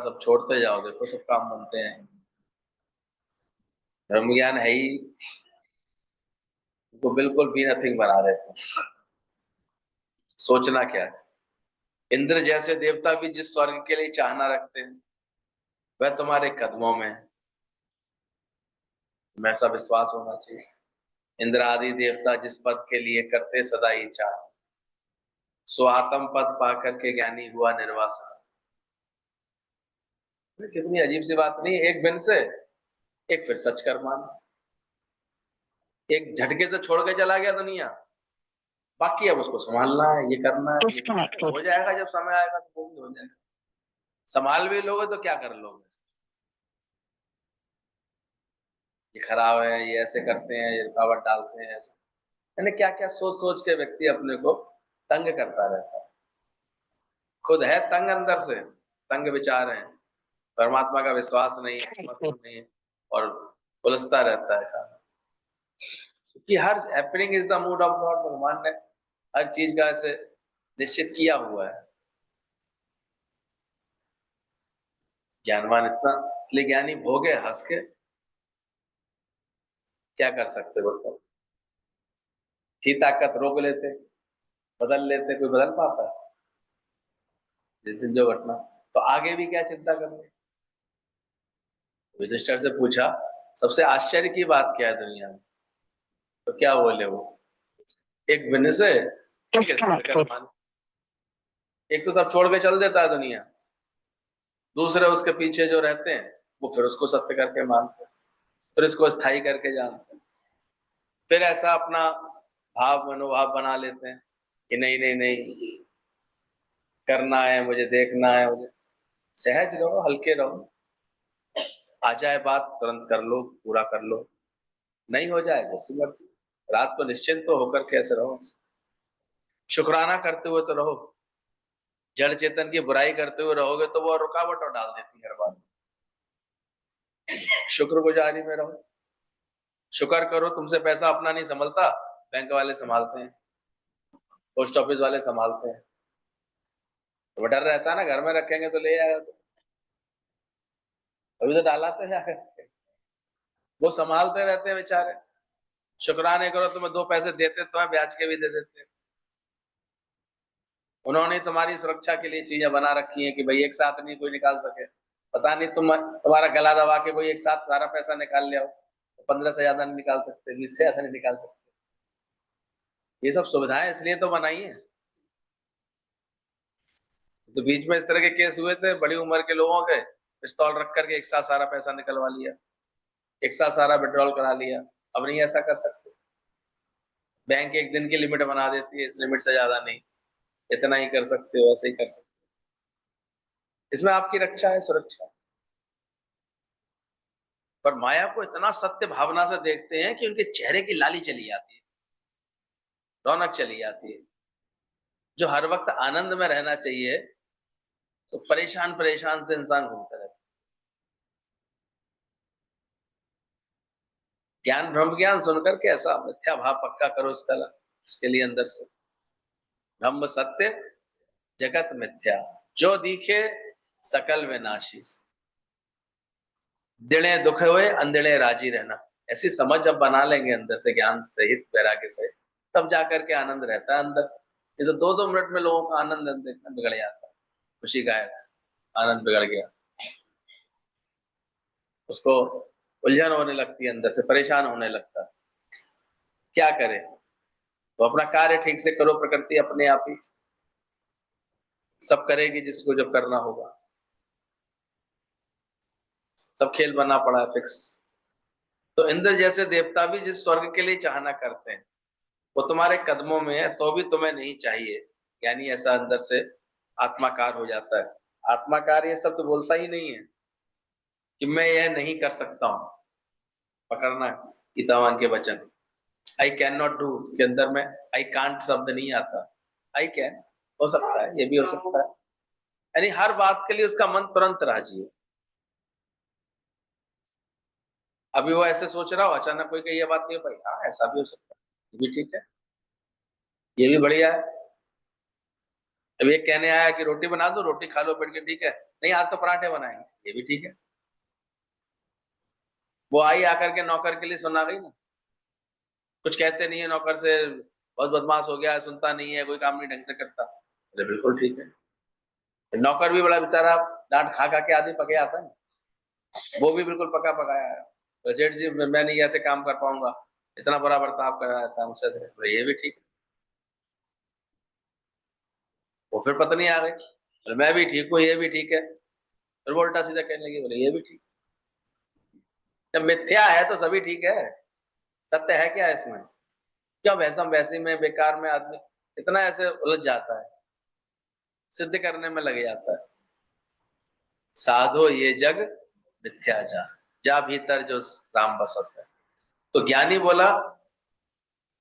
सब छोड़ते जाओ, देखो सब काम बनते हैं। धर्म ज्ञान है ही वो बिल्कुल भी नथिंग बना देते हैं। सोचना क्या है, इंद्र जैसे देवता भी जिस स्वर्ग के लिए चाहना रखते हैं वह तुम्हारे कदमों में है, तुम्हें ऐसा विश्वास होना चाहिए। इंद्र आदि देवता जिस पद के लिए करते सदा ही चाह, सो आत्म पद पाकर के ज्ञानी हुआ निर्वासन। कितनी अजीब सी बात नहीं, एक बिन से एक फिर सच कर मान, एक झटके से छोड़ के चला गया दुनिया, बाकी अब उसको संभालना है, ये करना है, ये हो जाएगा जब समय आएगा तो वो भी हो जाएगा। संभाल भी लोगे तो क्या कर लोगे, ये खराब है, ये ऐसे करते हैं, ये रुकावट डालते हैं, ऐसे यानी क्या क्या सोच सोच के व्यक्ति अपने को तंग करता रहता है। खुद है तंग, अंदर से तंग विचार है, परमात्मा का विश्वास नहीं है, मतलब नहीं है, और उलझता रहता है। कि हर happening is the mood of God, भगवान ने हर चीज का ऐसे निश्चित किया हुआ है। ज्ञानवान इतना, इसलिए ज्ञानी भोगे हंस के, क्या कर सकते बोलते, की ताकत रोक लेते, बदल लेते, कोई बदल पाता है जिस दिन जो घटना, तो आगे भी क्या चिंता करनी। युधिष्ठिर से पूछा सबसे आश्चर्य की बात क्या है दुनिया में, तो क्या बोले वो, एक बिन से एक तो सब छोड़ के चल देता है दुनिया, दूसरे उसके पीछे जो रहते हैं वो फिर उसको सत्य करके मानते हैं, फिर इसको स्थायी करके जानते हैं, फिर ऐसा अपना भाव मनोभाव बना लेते हैं कि नहीं नहीं नहीं करना है मुझे, देखना है मुझे। सहज रहो, हल्के रहो, आ जाए बात तुरंत कर लो, पूरा कर लो, नहीं हो जाए जैसी मर्जी, रात को निश्चिंत तो होकर कैसे रहो, शुक्राना करते हुए तो रहो। जड़ चेतन की बुराई करते हुए रहोगे तो वो रुकावट और डाल देती है हर बात। शुक्रगुजारी में रहो, शुक्र करो, तुमसे पैसा अपना नहीं संभलता, बैंक वाले संभालते हैं, पोस्ट ऑफिस वाले संभालते हैं, तो डर रहता है ना, घर में रखेंगे तो ले आएगा, अभी तो डाला तो है, वो संभालते रहते हैं बेचारे। शुक्राने करो, तुम्हें दो पैसे देते तो है, ब्याज के भी दे देते हैं। उन्होंने तुम्हारी सुरक्षा के लिए चीजें बना रखी हैं कि भाई एक साथ नहीं कोई निकाल सके, पता नहीं तुम्हारा गला दबा के कोई एक साथ सारा पैसा निकाल लिया हो, तो 15 से ज्यादा नहीं निकाल सकते, 20 से ज्यादा नहीं निकाल सकते। ये सब सुविधाएं इसलिए तो बनाई है। तो बीच में इस तरह के केस हुए थे, बड़ी उम्र के लोगों के पिस्तौल रख करके एक साथ सारा पैसा निकलवा लिया, एक साथ सारा विड्रॉल करा लिया। अब नहीं ऐसा कर सकते, बैंक एक दिन की लिमिट बना देती है, इस लिमिट से ज्यादा नहीं, इतना ही कर सकते हो, ऐसे ही कर सकते हो। इसमें आपकी रक्षा है, सुरक्षा है। पर माया को इतना सत्य भावना से देखते हैं कि उनके चेहरे की लाली चली जाती है, रौनक चली जाती है। जो हर वक्त आनंद में रहना चाहिए तो परेशान परेशान से इंसान घूमता रहता है। ज्ञान ब्रह्म ज्ञान सुनकर के ऐसा मिथ्या भाव पक्का करो इसके लिए अंदर से, ब्रह्म सत्य जगत मिथ्या, जो दिखे सकल विनाशी, दिने दुख हुए अंधेरे राजी रहना। ऐसी समझ जब बना लेंगे अंदर से, ज्ञान सहित वैराग्य से, तब जाकर के आनंद रहता है अंदर। ये तो 2-2 मिनट में लोगों का आनंद देखना बिगड़ जाता है, खुशी गायब, आनंद बिगड़ गया, उसको उलझन होने लगती है, अंदर से परेशान होने लगता है। क्या करे, तो अपना कार्य ठीक से करो, प्रकृति अपने आप ही सब करेगी जिसको जब करना होगा। सब खेल बना पड़ा है फिक्स। तो इंद्र जैसे देवता भी जिस स्वर्ग के लिए चाहना करते हैं वो तुम्हारे कदमों में है, तो भी तुम्हें नहीं चाहिए। यानी ऐसा अंदर से आत्माकार हो जाता है। आत्माकार ये सब तो बोलता ही नहीं है कि मैं यह नहीं कर सकता हूं। पकड़ना गीतावान के वचन, आई कैन नॉट डू के अंदर में आई कांट शब्द नहीं आता, आई कैन हो सकता है, ये भी हो सकता है। यानी हर बात के लिए उसका मन तुरंत राजी है। अभी वो ऐसे सोच रहा हो, अचानक कोई कही ये बात नहीं हो पाई, हाँ ऐसा भी हो सकता है, ये भी ठीक है, ये भी बढ़िया है। अब ये कहने आया कि रोटी बना दो, रोटी खा लो बैठ के, ठीक है, नहीं आज तो पराठे बनाएंगे, ये भी ठीक है। वो आई आकर के नौकर के लिए सुना गई ना, कुछ कहते नहीं है नौकर से, बहुत बदमाश हो गया है, सुनता नहीं है, कोई काम नहीं ढंग से करता, अरे बिल्कुल ठीक है। नौकर भी बड़ा बेचारा डांट खा खा के आदमी पके आता है, वो भी बिल्कुल पका पकाया है, तो सेठ जी मैं नहीं ऐसे काम कर पाऊंगा, इतना बड़ा बर्ताव कर रहा था मुझसे, तो ये भी ठीक। वो फिर पत्नी आ गई, बोले मैं भी ठीक हूँ, ये भी ठीक है, फिर वो उल्टा सीधा कहने लगी, बोले ये भी ठीक। जब मिथ्या है तो सभी ठीक है, सत्य है क्या इसमें? क्या वैसम वैसी में बेकार में आदमी इतना ऐसे उलझ जाता है, सिद्ध करने में लग जाता है। साधो ये जग मिथ्या जा भीतर जो राम बसत है। तो ज्ञानी बोला,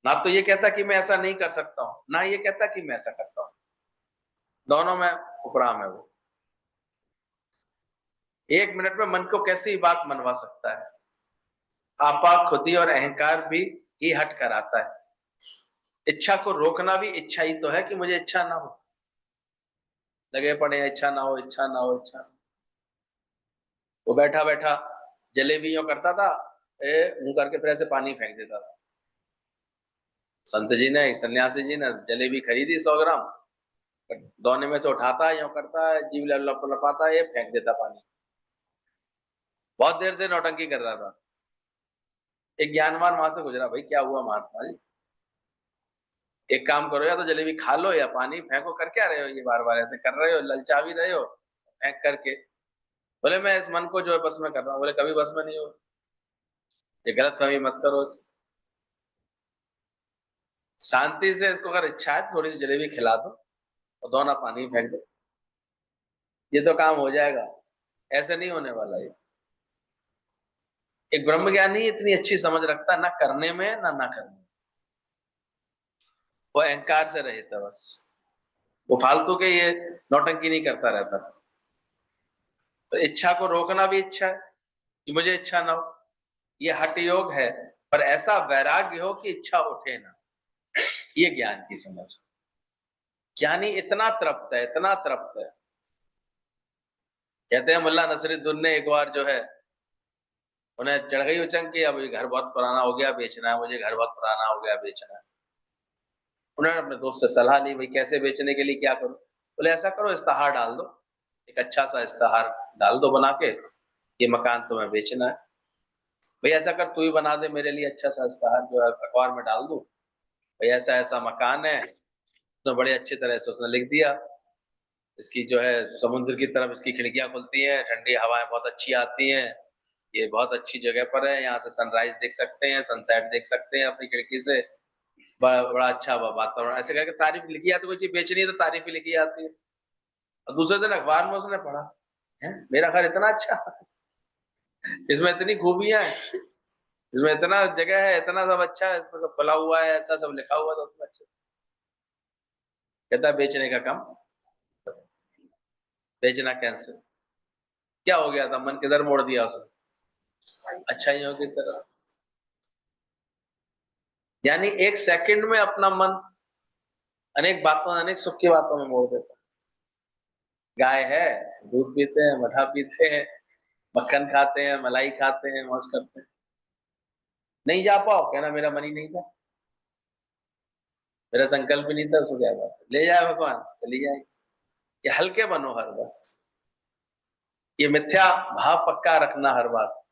ना तो ये कहता कि मैं ऐसा नहीं कर सकता हूं, ना ये कहता कि मैं ऐसा करता हूं, दोनों में उपराम है वो। एक मिनट में मन को कैसी बात मनवा सकता है, आपा खुदी और अहंकार भी ही हट कर आता है। इच्छा को रोकना भी इच्छा ही तो है कि मुझे इच्छा ना हो, लगे पड़े इच्छा ना हो, इच्छा ना हो, इच्छा। वो बैठा बैठा जलेबी यूं करता था, मुंह करके फिर ऐसे पानी फेंक देता था। संत जी ने, सन्यासी जी ने जलेबी खरीदी 100 ग्राम, दोने में से उठाता है, यूं करता है, जीव लपाता है, फेंक देता पानी। बहुत देर से नौटंकी कर रहा था। एक ज्ञानवान वहां से गुजरा, भाई क्या हुआ महात्मा जी, एक काम करो, या तो जलेबी खा लो या पानी फेंको, कर क्या रहे हो, ये बार बार ऐसे कर रहे हो, ललचा भी रहे हो फेंक करके। बोले मैं इस मन को जो है बस में कर रहा हूँ। बोले कभी बस में नहीं हो, ये गलत फहमी मत करो। शांति से इसको अगर इच्छा है थोड़ी सी जलेबी खिला दो और दोना पानी फेंक दो, ये तो काम हो जाएगा। ऐसे नहीं होने वाला ये। एक ब्रह्मज्ञानी इतनी अच्छी समझ रखता ना करने में ना करने में, वो अहंकार से रहित है बस, वो फालतू के ये नौटंकी नहीं करता रहता। तो इच्छा को रोकना भी इच्छा है कि मुझे इच्छा ना हो, ये हठ योग है, पर ऐसा वैराग्य हो कि इच्छा उठे ना, ये ज्ञान की समझ। ज्ञानी इतना तृप्त है, इतना तृप्त है। कहते हैं मुल्ला नसरुद्दीन ने एक बार जो है, उन्हें चढ़ गई उचंग की, अब ये घर बहुत पुराना हो गया बेचना है मुझे, घर बहुत पुराना हो गया बेचना है। उन्होंने अपने दोस्त से सलाह ली, भाई कैसे बेचने के लिए क्या करूं? बोले ऐसा करो, इस्तेहार डाल दो, एक अच्छा सा इस्तेहार डाल दो बना के, ये मकान तुम्हें बेचना है। भाई ऐसा कर तू ही बना दे मेरे लिए अच्छा सा इस्तेहार, जो है अखबार में डाल दूं, भाई ऐसा ऐसा मकान है। तो बड़े अच्छी तरह से उसने लिख दिया, इसकी जो है समुद्र की तरफ इसकी खिड़कियां खुलती हैं, ठंडी हवाएं बहुत अच्छी आती हैं, ये बहुत अच्छी जगह पर है, यहाँ से सनराइज देख सकते हैं, सनसेट देख सकते हैं अपनी खिड़की से, बड़ा अच्छा वातावरण, ऐसे करके तारीफ लिखी आती है। कोई चीज बेचनी है तो तारीफ ही लिखी आती है। और दूसरे दिन अखबार में उसने पढ़ा, है मेरा घर इतना अच्छा, इसमें इतनी खूबियां हैं, इसमें इतना जगह है, इतना सब अच्छा है, इसमें सब खुला हुआ है, ऐसा सब लिखा हुआ था उसमें अच्छे से। कहता है बेचने का काम, बेचना कैंसिल। क्या हो गया था, मन किधर मोड़ दिया उसने, अच्छाइयों की तरफ। यानी एक सेकंड में अपना मन अनेक बातों, अनेक सुख की बातों में मोड़ देता। गाय है, दूध पीते हैं, मठा पीते हैं, मक्खन खाते हैं, मलाई खाते हैं, मौज करते हैं। नहीं जा पाओ, कहना मेरा मन ही नहीं था, मेरा संकल्प ही नहीं था, उसको क्या बात है, ले जाए भगवान चली जाए। ये हल्के बनो हर बात, ये मिथ्या भाव पक्का रखना हर बात,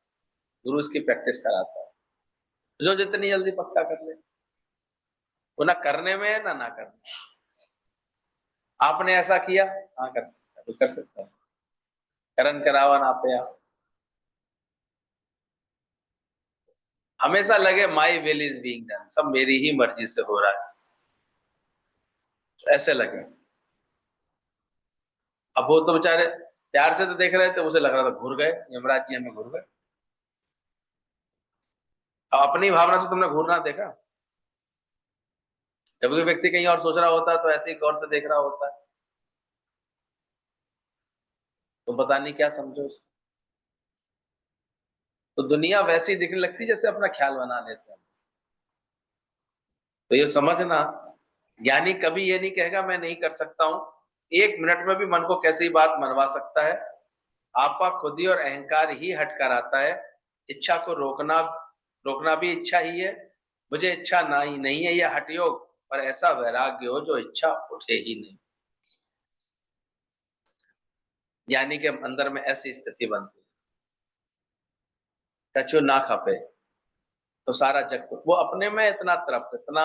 गुरु इसकी प्रैक्टिस कराता है। जो जितनी जल्दी पक्का कर ले, वो ना करने में है ना करने में। आपने ऐसा किया, हाँ कर सकता है, करण करावा ना पे आप। हमेशा लगे my will is being done, सब मेरी ही मर्जी से हो रहा है, ऐसे लगे। अब वो तो बेचारे प्यार से तो देख रहे थे, उसे लग रहा था घुर गए यमराज जी, हमें घुर गए। अब अपनी भावना से तुमने घूरना देखा? जब कोई व्यक्ति कहीं और सोच रहा होता है तो ऐसे ही गौर से देख रहा होता है, तो पता नहीं क्या समझो उसको। तो दुनिया वैसी दिखने लगती जैसे अपना ख्याल बना लेते हैं। तो ये समझना, ज्ञानी कभी ये नहीं कहेगा मैं नहीं कर सकता हूं, एक मिनट में भी मन को कैसी बात मनवा सकता है। आपा खुदी और अहंकार ही हट कर आता है। इच्छा को रोकना भी इच्छा ही है। मुझे इच्छा नहीं है, यह हठ योग, पर ऐसा वैराग्य हो जो इच्छा उठे ही नहीं। यानी कि अंदर में ऐसी स्थिति बनती है, कछु ना खपे तो सारा जग, वो अपने में इतना तृप्त, इतना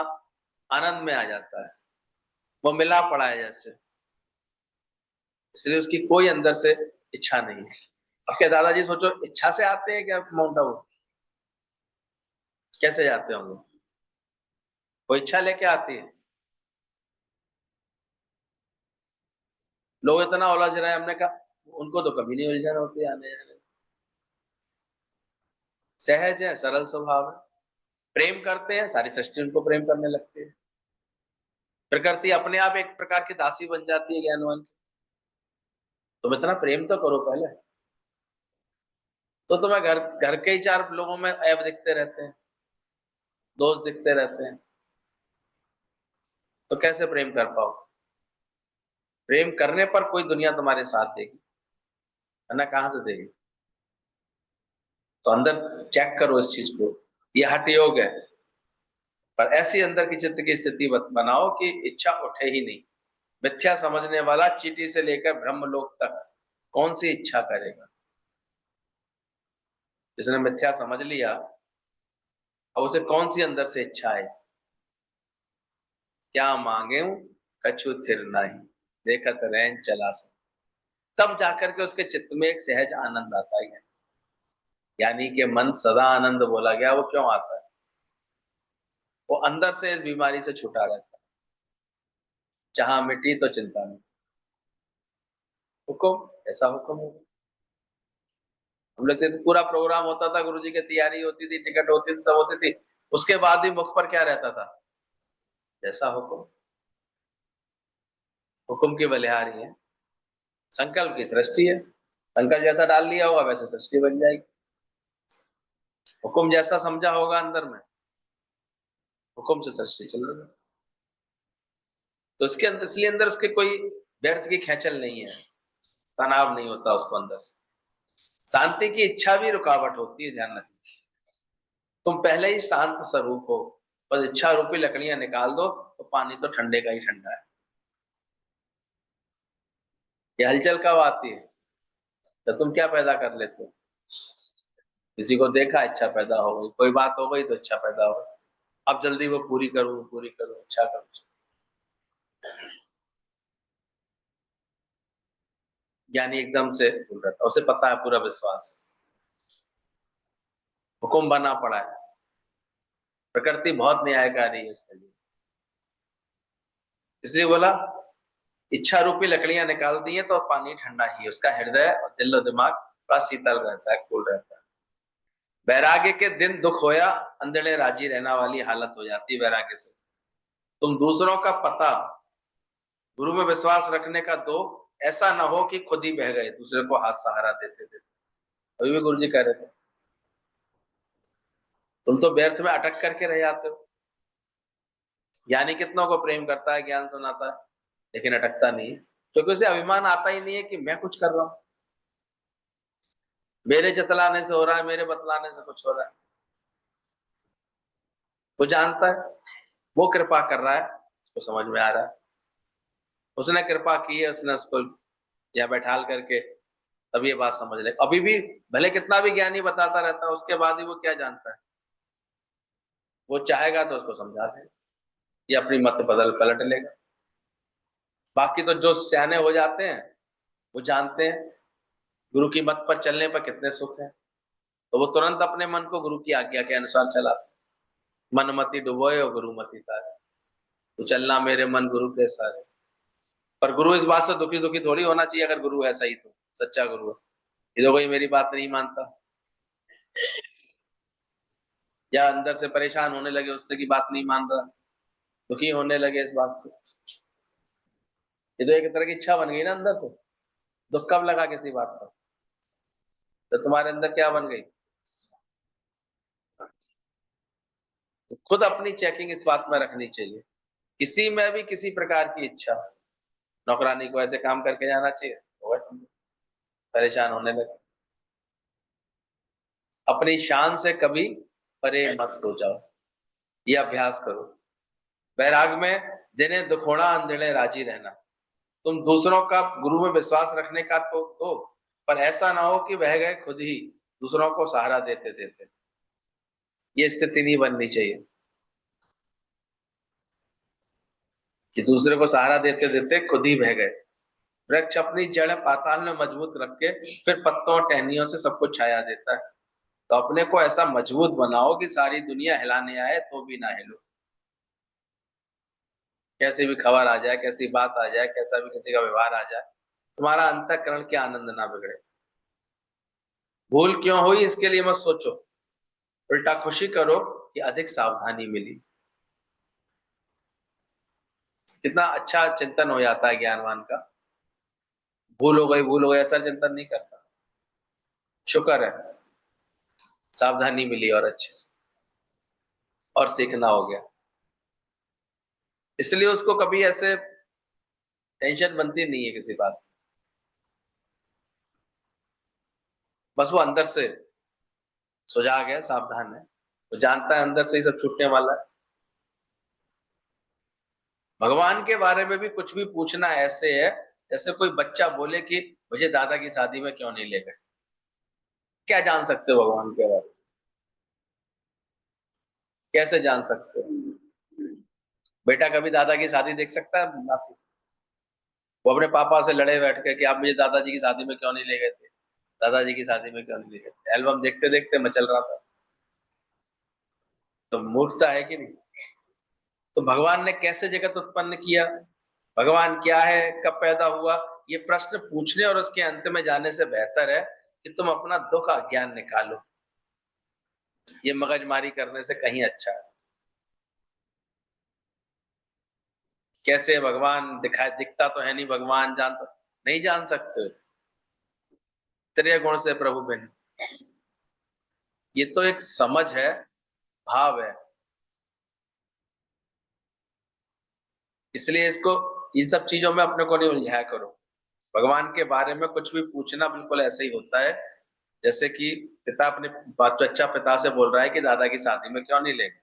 आनंद में आ जाता है, वो मिला पड़ा है जैसे, इसलिए उसकी कोई अंदर से इच्छा नहीं है। अब क्या दादाजी सोचो, इच्छा से आते हैं क्या माउंट आबू? कैसे जाते होंगे? वो इच्छा लेके आती है। लोग इतना उलझ रहे हैं, हमने कहा उनको तो कभी नहीं उलझन होती आने जाने, सहज है, सरल स्वभाव है, प्रेम करते हैं, सारी सृष्टि उनको प्रेम करने लगती है। प्रकृति अपने आप एक प्रकार की दासी बन जाती है ज्ञानवान की। तुम इतना प्रेम तो करो पहले, तो तुम्हें घर घर के ही चार लोगों में ऐब दिखते रहते हैं, दोस्त दिखते रहते हैं, तो कैसे प्रेम कर पाओ? प्रेम करने पर कोई दुनिया तुम्हारे साथ देगी, है ना? कहां से देगी? तो अंदर चेक करो इस चीज को, ये हठ योग है। पर ऐसी अंदर की चित्त की स्थिति बनाओ कि इच्छा उठे ही नहीं। मिथ्या समझने वाला चींटी से लेकर ब्रह्मलोक तक कौन सी इच्छा करेगा? जिसने मिथ्या समझ लिया, अब उसे कौन सी अंदर से इच्छा है? क्या मांगे कछु थिर नहीं, देखत रैन चला सब। तब जाकर के उसके चित्त में एक सहज आनंद आता है। यानी कि मन सदा आनंद बोला गया, वो क्यों आता है? वो अंदर से इस बीमारी से छुटा रहता है। जहां मिट्टी तो चिंता नहीं। हुक्म ऐसा हुक्म होगा। हम लोग तो पूरा प्रोग्राम होता था, गुरुजी की तैयारी होती थी, टिकट होती थी, सब होती थी, उसके बाद भी मुख पर क्या रहता था? जैसा हुक्म। हुक्म की बलिहारी है, संकल्प की सृष्टि है। संकल्प जैसा डाल लिया होगा वैसे सृष्टि बन जाएगी। हुक्म जैसा समझा होगा अंदर में, हुक्म से सृष्टि चल रही है। तो इसके अंदर, इसलिए अंदर उसके कोई व्यर्थ की खेचल नहीं है, तनाव नहीं होता उसको अंदर से। शांति की इच्छा भी रुकावट होती है, ध्यान रखना। तुम पहले ही शांत स्वरूप हो, बस इच्छा रूपी लकड़ियां निकाल दो तो पानी तो ठंडे का ही ठंडा है। ये हलचल कब आती है? तो तुम क्या पैदा कर लेते हो? किसी को देखा, इच्छा पैदा हो गई, कोई बात हो गई तो इच्छा पैदा हो गई, अब जल्दी वो पूरी करूं, पूरी करूं, इच्छा करूं। ज्ञानी एकदम से भूल रहता, उसे पता है, पूरा विश्वास है। हुक्म बना पड़ा है, प्रकृति बहुत न्यायकारी है इसके लिए। इसलिए बोला इच्छा रूपी लकड़ियां निकाल दी है तो पानी ठंडा ही है, उसका हृदय और दिल और दिमाग बड़ा शीतल रहता है, कूल रहता है। वैराग्य के दिन दुख होया, अंधेरे राजी रहना वाली हालत हो जाती है वैराग्य से। तुम दूसरों का पता, गुरु में विश्वास रखने का दो, ऐसा ना हो कि खुद ही बह गए दूसरे को हाथ सहारा देते देते। अभी भी गुरु जी कह रहे थे, तुम तो व्यर्थ में अटक करके रह जाते हो। ज्ञानी कितनों को प्रेम करता है, ज्ञान सुनाता है, लेकिन अटकता नहीं है, क्योंकि उसे अभिमान आता ही नहीं है कि मैं कुछ कर रहा हूं, मेरे जतलाने से हो रहा है, मेरे बतलाने से कुछ हो रहा है। वो जानता है, वो कृपा कर रहा है, उसको समझ में आ रहा है, उसने कृपा की है, उसने उसको यहाँ बैठाल करके तब ये बात समझ ले। अभी भी भले कितना भी ज्ञानी बताता रहता है, उसके बाद ही वो क्या जानता है? वो चाहेगा तो उसको समझा दे, ये अपनी मत बदल पलट लेगा। बाकी तो जो सियाने हो जाते हैं, वो जानते हैं गुरु की मत पर चलने पर कितने सुख है, तो वो तुरंत अपने मन को गुरु की आज्ञा के अनुसार चलाते। मन मति डुबोए और गुरु मति तारे, तो चलना मेरे मन गुरु के सारे। पर गुरु इस बात से दुखी दुखी थोड़ी होना चाहिए, अगर गुरु है सही तो, सच्चा गुरु है। ये तो कोई मेरी बात नहीं मानता, या अंदर से परेशान होने लगे उससे की बात नहीं मान रहा, दुखी होने लगे इस बात से, ये तो एक तरह की इच्छा बन गई ना अंदर से। दुख कब लगा किसी बात का? तो तुम्हारे अंदर क्या बन गई? तो खुद अपनी चेकिंग इस बात में रखनी चाहिए, किसी में भी किसी प्रकार की इच्छा नौकरानी को ऐसे काम करके जाना चाहिए, तो परेशान होने लगे। अपनी शान से कभी परे मत हो जाओ, ये अभ्यास करो। वैराग में दिने दुखोड़ा अंधेरे राजी रहना। तुम दूसरों का गुरु में विश्वास रखने का तो दो, पर ऐसा ना हो कि बह गए खुद ही दूसरों को सहारा देते देते। ये स्थिति नहीं बननी चाहिए कि दूसरे को सहारा देते देते खुद ही बह गए। वृक्ष अपनी जड़ पाताल में मजबूत रख के फिर पत्तों और टहनियों से सबको छाया देता है। तो अपने को ऐसा मजबूत बनाओ कि सारी दुनिया हिलाने आए तो भी ना हिलो। कैसी भी खबर आ जाए, कैसी बात आ जाए, कैसा भी किसी का व्यवहार आ जाए, तुम्हारा अंतःकरण के आनंद ना बिगड़े। भूल क्यों हुई इसके लिए मत सोचो, उल्टा खुशी करो कि अधिक सावधानी मिली। कितना अच्छा चिंतन हो जाता है ज्ञानवान का। भूल हो गई ऐसा चिंतन नहीं करता, शुक्र है सावधानी मिली और अच्छे से और सीखना हो गया। इसलिए उसको कभी ऐसे टेंशन बनती नहीं है किसी बात। बस वो अंदर से सुझा गया, सावधान है, वो जानता है अंदर से ही सब छूटने वाला है। भगवान के बारे में भी कुछ भी पूछना ऐसे है जैसे कोई बच्चा बोले कि मुझे दादा की शादी में क्यों नहीं ले गए। क्या जान सकते हो भगवान के बारे में? कैसे जान सकते हो? बेटा कभी दादा की शादी देख सकता है? वो अपने पापा से लड़े बैठ के कि आप मुझे दादाजी की शादी में क्यों नहीं ले गए थे, दादाजी की शादी में क्यों नहीं ले गए थे। एल्बम देखते देखते मैं चल रहा था। तो मूर्खता है कि नहीं? तो भगवान ने कैसे जगत उत्पन्न किया, भगवान क्या है, कब पैदा हुआ, ये प्रश्न पूछने और उसके अंत में जाने से बेहतर है कि तुम अपना दुख अज्ञान निकालो। ये मगजमारी करने से कहीं अच्छा है। कैसे भगवान दिखाई दिखता तो है नहीं, भगवान जान तो नहीं जान सकते। त्रिय गुण से प्रभु बिन, ये तो एक समझ है, भाव है। इसलिए इसको इन सब चीजों में अपने को नहीं उलझाया करो। भगवान के बारे में कुछ भी पूछना बिल्कुल ऐसे ही होता है जैसे कि पिता अपने बच्चा पिता से बोल रहा है कि दादा की शादी में क्यों नहीं ले गए।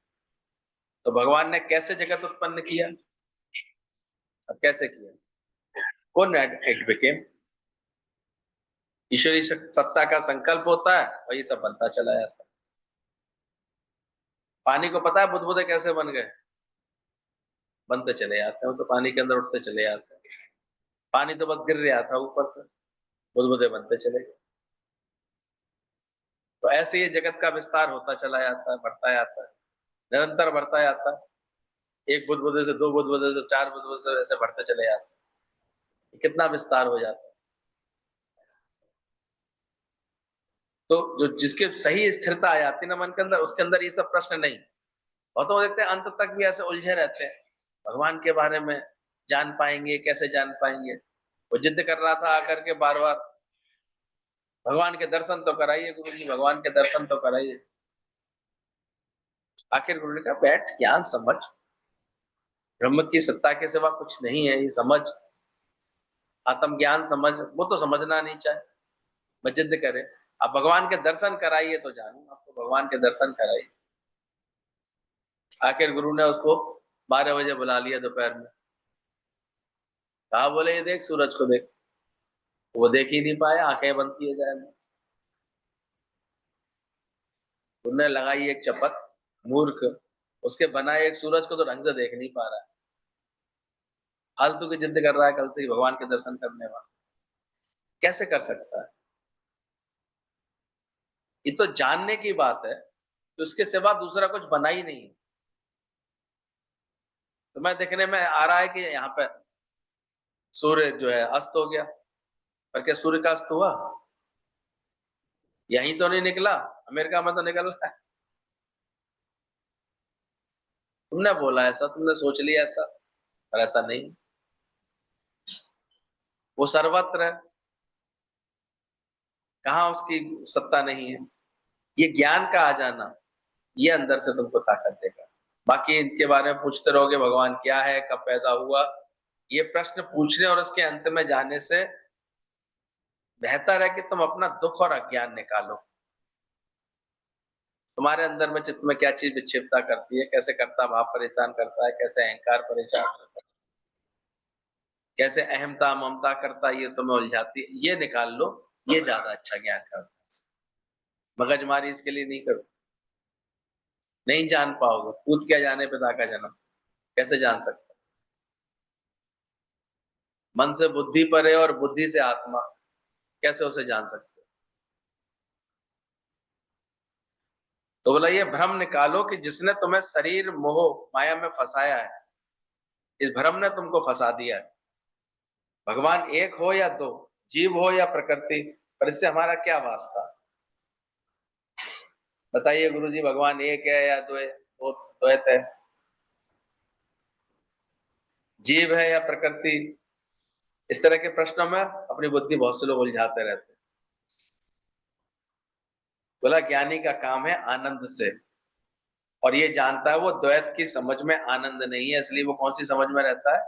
तो भगवान ने कैसे जगत उत्पन्न किया, अब कैसे किया, कौन इट बिकेम। ईश्वरी सत्ता का संकल्प होता है, वही सब बनता चला जाता है। पानी को पता है बुदबुदे कैसे बन गए, बनते चले जाते हैं, वो तो पानी के अंदर उठते चले जाते हैं। पानी तो बस गिर रहा था ऊपर से, बुदबुदे बनते चले गए। तो ऐसे ही जगत का विस्तार होता चला जाता है, बढ़ता जाता है, निरंतर बढ़ता जाता है। एक बुदबुदे से दो बुदबुदे से चार बुदबुदे से ऐसे बढ़ते चले जाते हैं। कितना विस्तार हो जाता है। तो जो जिसके सही स्थिरता आ जाती है ना मन के अंदर, उसके अंदर ये सब प्रश्न नहीं। और तो देखते हैं अंत तक भी ऐसे उलझे रहते हैं भगवान के बारे में, जान पाएंगे कैसे जान पाएंगे। वो जिद कर रहा था आकर के बार बार, भगवान के दर्शन तो कराइए गुरु जी, भगवान के दर्शन तो कराइए। आखिर गुरु ने कहा बैठ, ज्ञान समझ, ब्रह्म की सत्ता के सिवा कुछ नहीं है, ये समझ, आत्मज्ञान समझ। वो तो समझना नहीं चाहे, मैं जिद करे। अब भगवान के दर्शन कराइए तो जानू, आपको भगवान के दर्शन कराइए। आखिर गुरु ने उसको 12 बजे बुला लिया दोपहर में। कहा बोले ये देख सूरज को देख। वो देख ही नहीं पाया, आंखें बंद किए जाए। उन्हें लगाई एक चपत, मूर्ख, उसके बनाए एक सूरज को तो ढंग से देख नहीं पा रहा है। फालतू की जिद कर रहा है कल से ही भगवान के दर्शन करने वाला, कैसे कर सकता है। ये तो जानने की बात है कि उसके सिवा दूसरा कुछ बना ही नहीं। तो मैं देखने में आ रहा है कि यहाँ पे सूर्य जो है अस्त हो गया, पर क्या सूर्य का अस्त हुआ? यहीं तो नहीं निकला, अमेरिका में तो निकल रहा है। तुमने बोला ऐसा, तुमने सोच लिया ऐसा, पर ऐसा नहीं। वो सर्वत्र है, कहाँ उसकी सत्ता नहीं है। ये ज्ञान का आ जाना, ये अंदर से तुमको ताकत देगा। बाकी इनके बारे में पूछते रहोगे भगवान क्या है, कब पैदा हुआ, ये प्रश्न पूछने और उसके अंत में जाने से बेहतर है कि तुम अपना दुख और अज्ञान निकालो। तुम्हारे अंदर में चित्त में क्या चीज विक्षिप्तता करती है, कैसे कर्ता भाव परेशान करता है, कैसे अहंकार परेशान करता है, कैसे अहमता ममता करता है, ये तुम्हें उलझाती है, ये निकाल लो। ये ज्यादा अच्छा ज्ञान करता है। मगजमारी इसके लिए नहीं करो, नहीं जान पाओगे। पूत क्या जाने पिता का जन्म, कैसे जान सकते? मन से बुद्धि परे और बुद्धि से आत्मा, कैसे उसे जान सकते? तो बोला ये भ्रम निकालो कि जिसने तुम्हें शरीर मोह माया में फंसाया है, इस भ्रम ने तुमको फंसा दिया है। भगवान एक हो या दो, जीव हो या प्रकृति, पर इससे हमारा क्या वास्ता? बताइए गुरुजी, भगवान एक है या दो है? दो द्वैत है। जीव है या प्रकृति? इस तरह के प्रश्नों में अपनी बुद्धि बहुत से लोग उलझाते रहते हैं। बोला ज्ञानी का काम है आनंद से, और ये जानता है वो द्वैत की समझ में आनंद नहीं है, इसलिए वो कौन सी समझ में रहता है?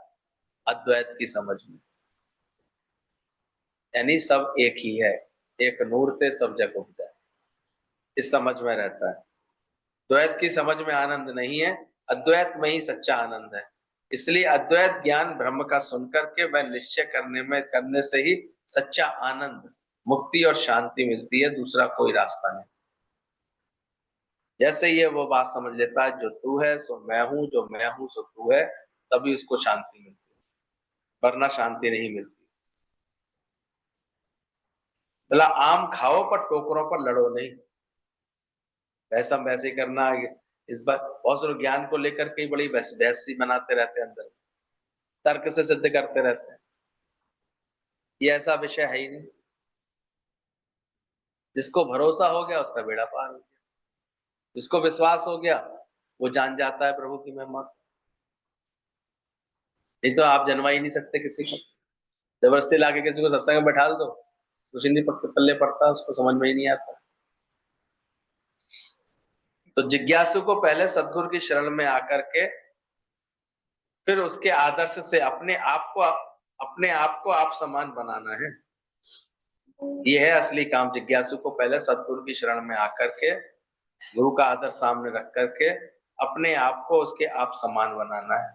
अद्वैत की समझ में। यानी सब एक ही है, एक नूर ते सब जग उपजा, इस समझ में रहता है। द्वैत की समझ में आनंद नहीं है, अद्वैत में ही सच्चा आनंद है। इसलिए अद्वैत ज्ञान ब्रह्म का सुनकर के वह निश्चय करने से ही सच्चा आनंद, मुक्ति और शांति मिलती है, दूसरा कोई रास्ता नहीं। जैसे ये वो बात समझ लेता है, जो तू है सो मैं हूं, जो मैं हूं सो तू है, तभी उसको शांति मिलती है, वरना शांति नहीं मिलती। बोला आम खाओ पर टोकरों पर लड़ो नहीं। वैसा वैसे ही करना। इस बार बहुत सारे ज्ञान को लेकर के बड़ी बहस सी बनाते रहते हैं, अंदर तर्क से सिद्ध करते रहते हैं। ये ऐसा विषय है ही नहीं। जिसको भरोसा हो गया उसका बेड़ा पार हो गया, जिसको विश्वास हो गया वो जान जाता है प्रभु की महिमा। नहीं तो आप जनवा ही नहीं सकते किसी को। जबरदस्ती लाके किसी को सत्संग में बैठा दो, कुछ नहीं पल्ले पड़ता, उसको समझ में ही नहीं आता। तो जिज्ञासु को पहले सदगुरु की शरण में आकर के फिर उसके आदर्श से अपने आप को आप समान बनाना है। ये है असली काम। जिज्ञासु को पहले सदगुरु की शरण में आकर के गुरु का आदर सामने रख करके अपने आप को उसके आप समान बनाना है।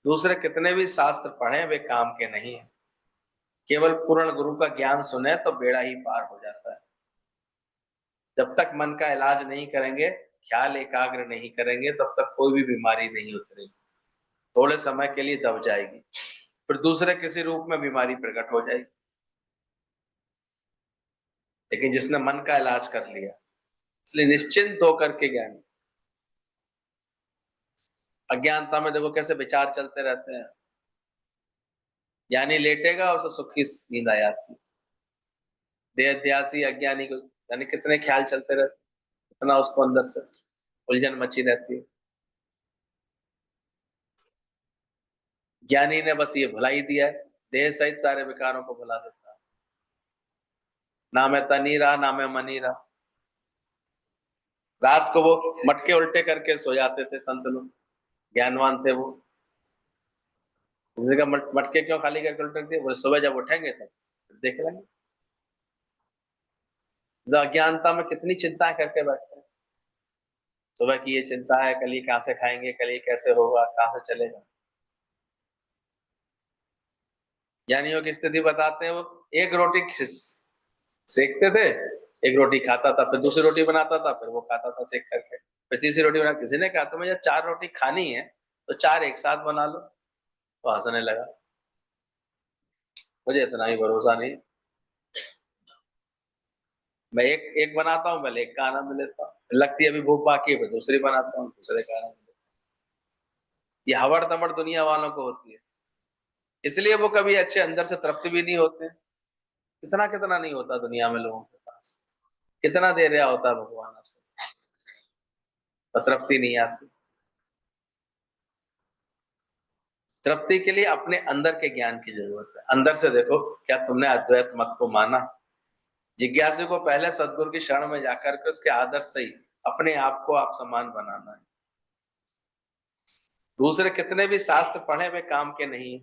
दूसरे कितने भी शास्त्र पढ़े वे काम के नहीं है। केवल पूर्ण गुरु का ज्ञान सुने तो बेड़ा ही पार हो जाता है। जब तक मन का इलाज नहीं करेंगे, ख्याल एकाग्र नहीं करेंगे, तब तक कोई भी बीमारी नहीं उतरेगी। थोड़े समय के लिए दब जाएगी, फिर दूसरे किसी रूप में बीमारी प्रकट हो जाएगी। लेकिन जिसने मन का इलाज कर लिया, इसलिए निश्चिंत होकर के ज्ञानी। अज्ञानता में देखो कैसे विचार चलते रहते हैं। ज्ञानी लेटेगा उसे सुखी नींद आ जाती है। देहाध्यासी अज्ञानी को यानी कितने ख्याल चलते रहते, इतना उसको अंदर से उलझन मची रहती है। ज्ञानी ने बस ये भुला ही दिया है, देह सहित सारे विकारों को भुला देता है। ना मैं तनी रहा, ना मैं मनी रहा। रात को वो मटके उल्टे करके सो जाते थे संत लोग, ज्ञानवान थे वो। मटके क्यों खाली करके उल्टे दिए? बोले सुबह जब उठेंगे तब देख लेंगे। जो अज्ञानता में कितनी चिंताएं करके बैठते हैं। सुबह की ये चिंता है, कल ये कहां से खाएंगे, कल ये कैसे होगा, कहां से चलेगा। ज्ञानियों की स्थिति बताते हैं, वो एक रोटी सेकते थे, एक रोटी खाता था, फिर दूसरी रोटी बनाता था, फिर वो खाता था सेक करके, फिर तीसरी रोटी बना। किसी ने कहा तुम्हें जब 4 रोटी खानी है तो 4 एक साथ बना लो, तो हंसने लगा। मुझे इतना ही भरोसा नहीं, मैं एक एक बनाता हूँ, पहले एक का आनंद लेता हूँ, लगती है अभी भूख बाकी है, फिर दूसरी बनाता हूँ, दूसरे का आनंद लेता हूँ। ये हवड़ तमड़ दुनिया वालों को होती है, इसलिए वो कभी अच्छे अंदर से तृप्त भी नहीं होते। कितना कितना नहीं होता दुनिया में लोगों के पास, कितना दे रहा होता है भगवान उसको, तृप्ति नहीं आती। तृप्ति के लिए अपने अंदर के ज्ञान की जरूरत है। अंदर से देखो, क्या तुमने अद्वैत मत को माना? जिज्ञासु को पहले सदगुरु की शरण में जाकर के उसके आदर्श से ही अपने आप को आप समान बनाना है। दूसरे कितने भी शास्त्र पढ़े वे काम के नहीं है।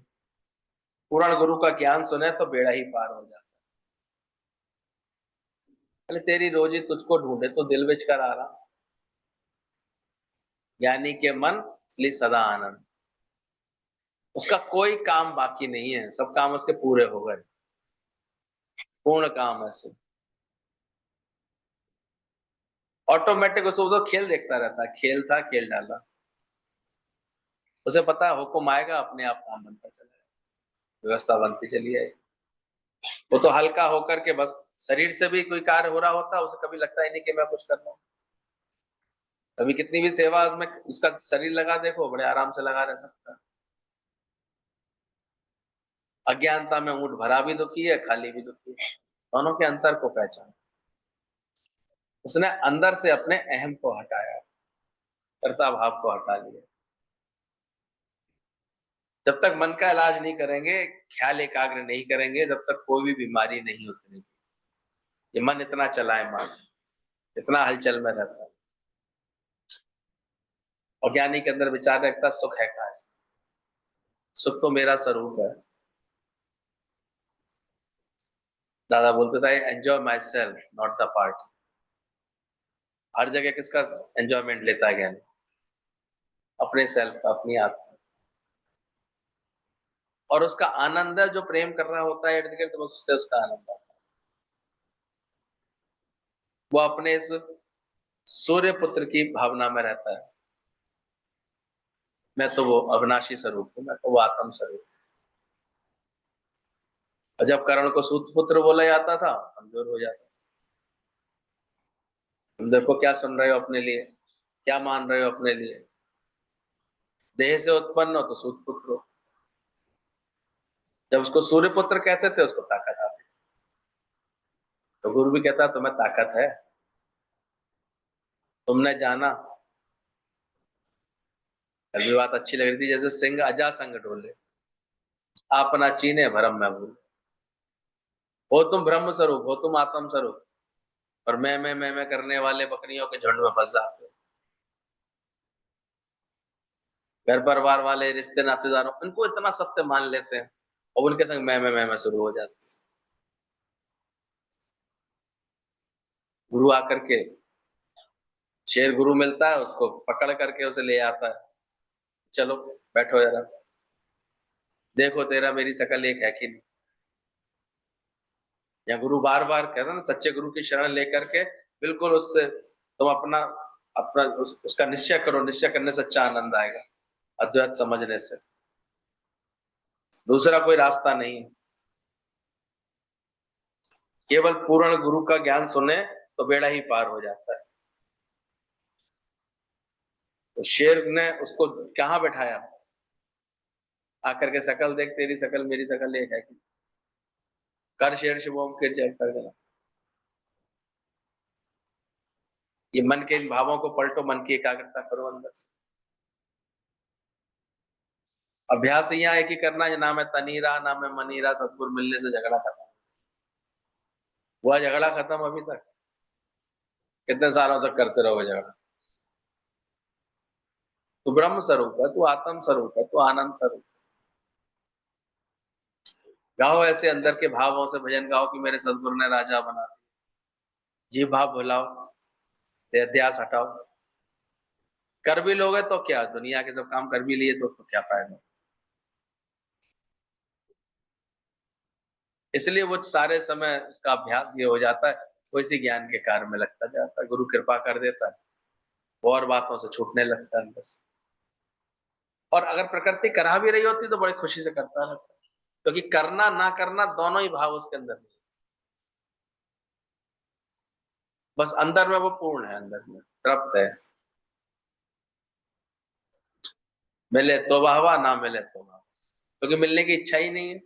पूर्ण गुरु का ज्ञान सुने तो बेड़ा ही पार हो जाता। अरे तेरी रोजी तुझको ढूंढे तो दिल विच कर आ रहा, ज्ञानी के मन इसलिए सदा आनंद। उसका कोई काम बाकी नहीं है, सब काम उसके पूरे हो गए, पूर्ण काम है सिर्फ। ऑटोमेटिक उसको तो खेल देखता रहता है, खेल था खेल डाला। उसे पता है हुक्म आएगा अपने आप काम बनता चलेगा, व्यवस्था बनती चली आएगी। वो तो हल्का होकर के बस शरीर से भी कोई कार्य हो रहा होता है, उसे कभी लगता ही नहीं कि मैं कुछ कर रहा हूँ। कभी कितनी भी सेवा में उसका शरीर लगा देखो, बड़े आराम से लगा रह सकता है। अज्ञानता में ऊंट भरा भी दुखी है, खाली भी दुखी है। दोनों के अंतर को पहचान, उसने अंदर से अपने अहम को हटाया, कर्ता भाव को हटा लिया। जब तक मन का इलाज नहीं करेंगे, ख्याल एकाग्र नहीं करेंगे, जब तक कोई भी बीमारी नहीं उतरेगी। ये मन इतना चलाएमान, इतना हलचल में रहता है। अज्ञानी के अंदर विचार रखता सुख है कहां से, सुख तो मेरा स्वरूप है। दादा बोलते थे enjoy myself not the party. हर जगह किसका एंजॉयमेंट लेता है ज्ञानी? अपने सेल्फ का, अपनी आत्मा। और उसका आनंद है, जो प्रेम कर रहा होता है इर्द गिर्द, तो उससे उसका आनंद आता है। वो अपने इस सूर्य पुत्र की भावना में रहता है, मैं तो वो अविनाशी स्वरूप हूँ, मैं तो वो आत्म स्वरूप। और जब कर्ण को सूत पुत्र बोला जाता था, कमजोर हो जाता। तुम देखो क्या सुन रहे हो अपने लिए, क्या मान रहे हो अपने लिए। देह से उत्पन्न हो तो सूत पुत्र हो। जब उसको सूर्य पुत्र कहते थे, उसको ताकत आती। तो गुरु भी कहता तुम्हें ताकत है, तुमने जाना। कल भी बात अच्छी लग रही थी, जैसे सिंह अजा संग डोले, अपना चीने भरम में भूल। हो तुम ब्रह्म स्वरूप, हो तुम आत्म स्वरूप, और मैं करने वाले बकरियों के झुंड में फंस जाते हो। घर परिवार वाले, रिश्ते नातेदारों, उनको इतना सत्य मान लेते हैं, और उनके संग मैं शुरू हो जाते। गुरु आकर के, शेर गुरु मिलता है, उसको पकड़ करके उसे ले आता है, चलो बैठो जरा, देखो तेरा मेरी शकल एक है कि नहीं। या गुरु बार बार कहता ना, सच्चे गुरु की शरण लेकर के बिल्कुल उससे तुम अपना अपना उसका निश्चय करो, निश्चय करने से अच्छा आनंद आएगा, अद्वैत समझने से। दूसरा कोई रास्ता नहीं है। केवल पूर्ण गुरु का ज्ञान सुने तो बेड़ा ही पार हो जाता है। तो शेर ने उसको कहाँ बैठाया, आकर के शकल देख, तेरी शकल मेरी शकल एक है कि। कर शेर शुभम फिर जय कर जना। ये मन के इन भावों को पलटो, मन की एकाग्रता करो अंदर से। अभ्यास यहाँ एक ही करना है, ना मैं तनीरा ना मैं मनीरा, सतगुरु मिलने से झगड़ा खत्म। हुआ झगड़ा खत्म अभी तक? कितने सालों तक करते रहोगे झगड़ा? तू ब्रह्म स्वरूप है, तू आत्म स्वरूप है, तू आनंद स्वरूप। गाओ ऐसे अंदर के भावों से भजन गाओ कि मेरे सदगुरु ने राजा बना दिया। जी भाव भुलाओ, अध्यास हटाओ। कर भी लोगे तो क्या, दुनिया के सब काम कर भी लिए तो क्या फायदा। इसलिए वो सारे समय उसका अभ्यास ये हो जाता है, वो इसी ज्ञान के कार्य में लगता जाता है, गुरु कृपा कर देता है, वो और बातों से छूटने लगता है अंदर से। और अगर प्रकृति करा भी रही होती तो बड़ी खुशी से करता रहता, क्योंकि करना ना करना दोनों ही भाव उसके अंदर नहीं। बस अंदर में वो पूर्ण है, अंदर में तृप्त है। मिले तो वाहवा, ना मिले तो वाहवा, क्योंकि मिलने की इच्छा ही नहीं है,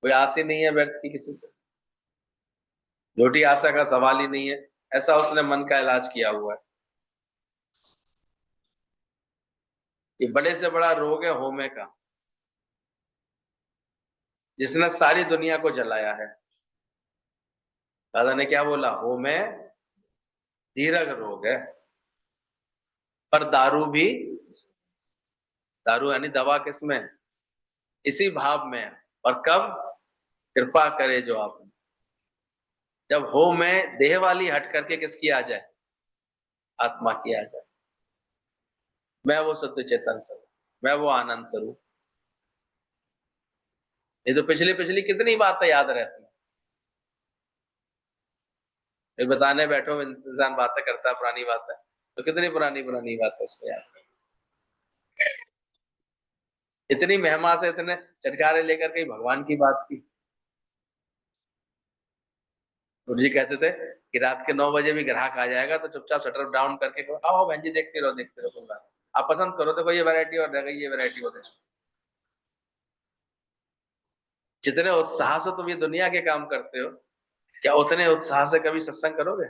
कोई आस ही नहीं है व्यर्थ की किसी से। झूठी आशा का सवाल ही नहीं है। ऐसा उसने मन का इलाज किया हुआ है। ये बड़े से बड़ा रोग है होमे का, जिसने सारी दुनिया को जलाया है। दादा ने क्या बोला, होमे दीर्घ रोग है। पर दारू भी, दारू यानी दवा किसमें? इसी भाव में। और कब? कृपा करे जो आपने, जब हो में देह वाली हट करके किसकी आ जाए? आत्मा की आ जाए। मैं वो शुद्ध चेतन स्वरूप, मैं वो आनंद स्वरूप। ये तो पिछली पिछली कितनी बातें याद रहती हैं। फिर बताने बैठो, इंसान बातें करता है पुरानी बातें, तो कितनी पुरानी पुरानी बातें उसको याद। इतनी महिमा से इतने चटकारे लेकर के भगवान की बात की। गुरु जी कहते थे कि रात के 9 बजे भी ग्राहक आ जाएगा तो चुपचाप शटर डाउन करके कहो, आओ बहन जी देखते रहो कोई बात, आप पसंद करो, देखो ये वैरायटी और रह गई, ये वैरायटी हो गई। जितने उत्साह से तुम ये दुनिया के काम करते हो, क्या उतने उत्साह से कभी सत्संग करोगे?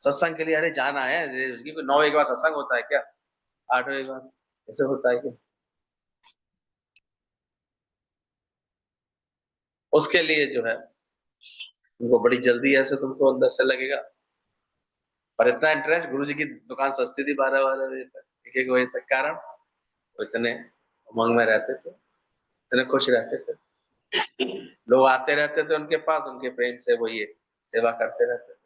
सत्संग के लिए अरे जाना है, 9 एक बार सत्संग होता है क्या? 8 एक बार ऐसे होता है क्या? उसके लिए जो है तुमको बड़ी जल्दी ऐसे तुमको अंदर से लगेगा। और इतना इंटरेस्ट, गुरु जी की दुकान सस्ती थी 12 बजे तक, 1 बजे तक, कारण वो इतने उमंग में रहते थे, इतने खुश रहते थे। लोग आते रहते थे उनके पास, उनके प्रेम से वो ये सेवा करते रहते थे।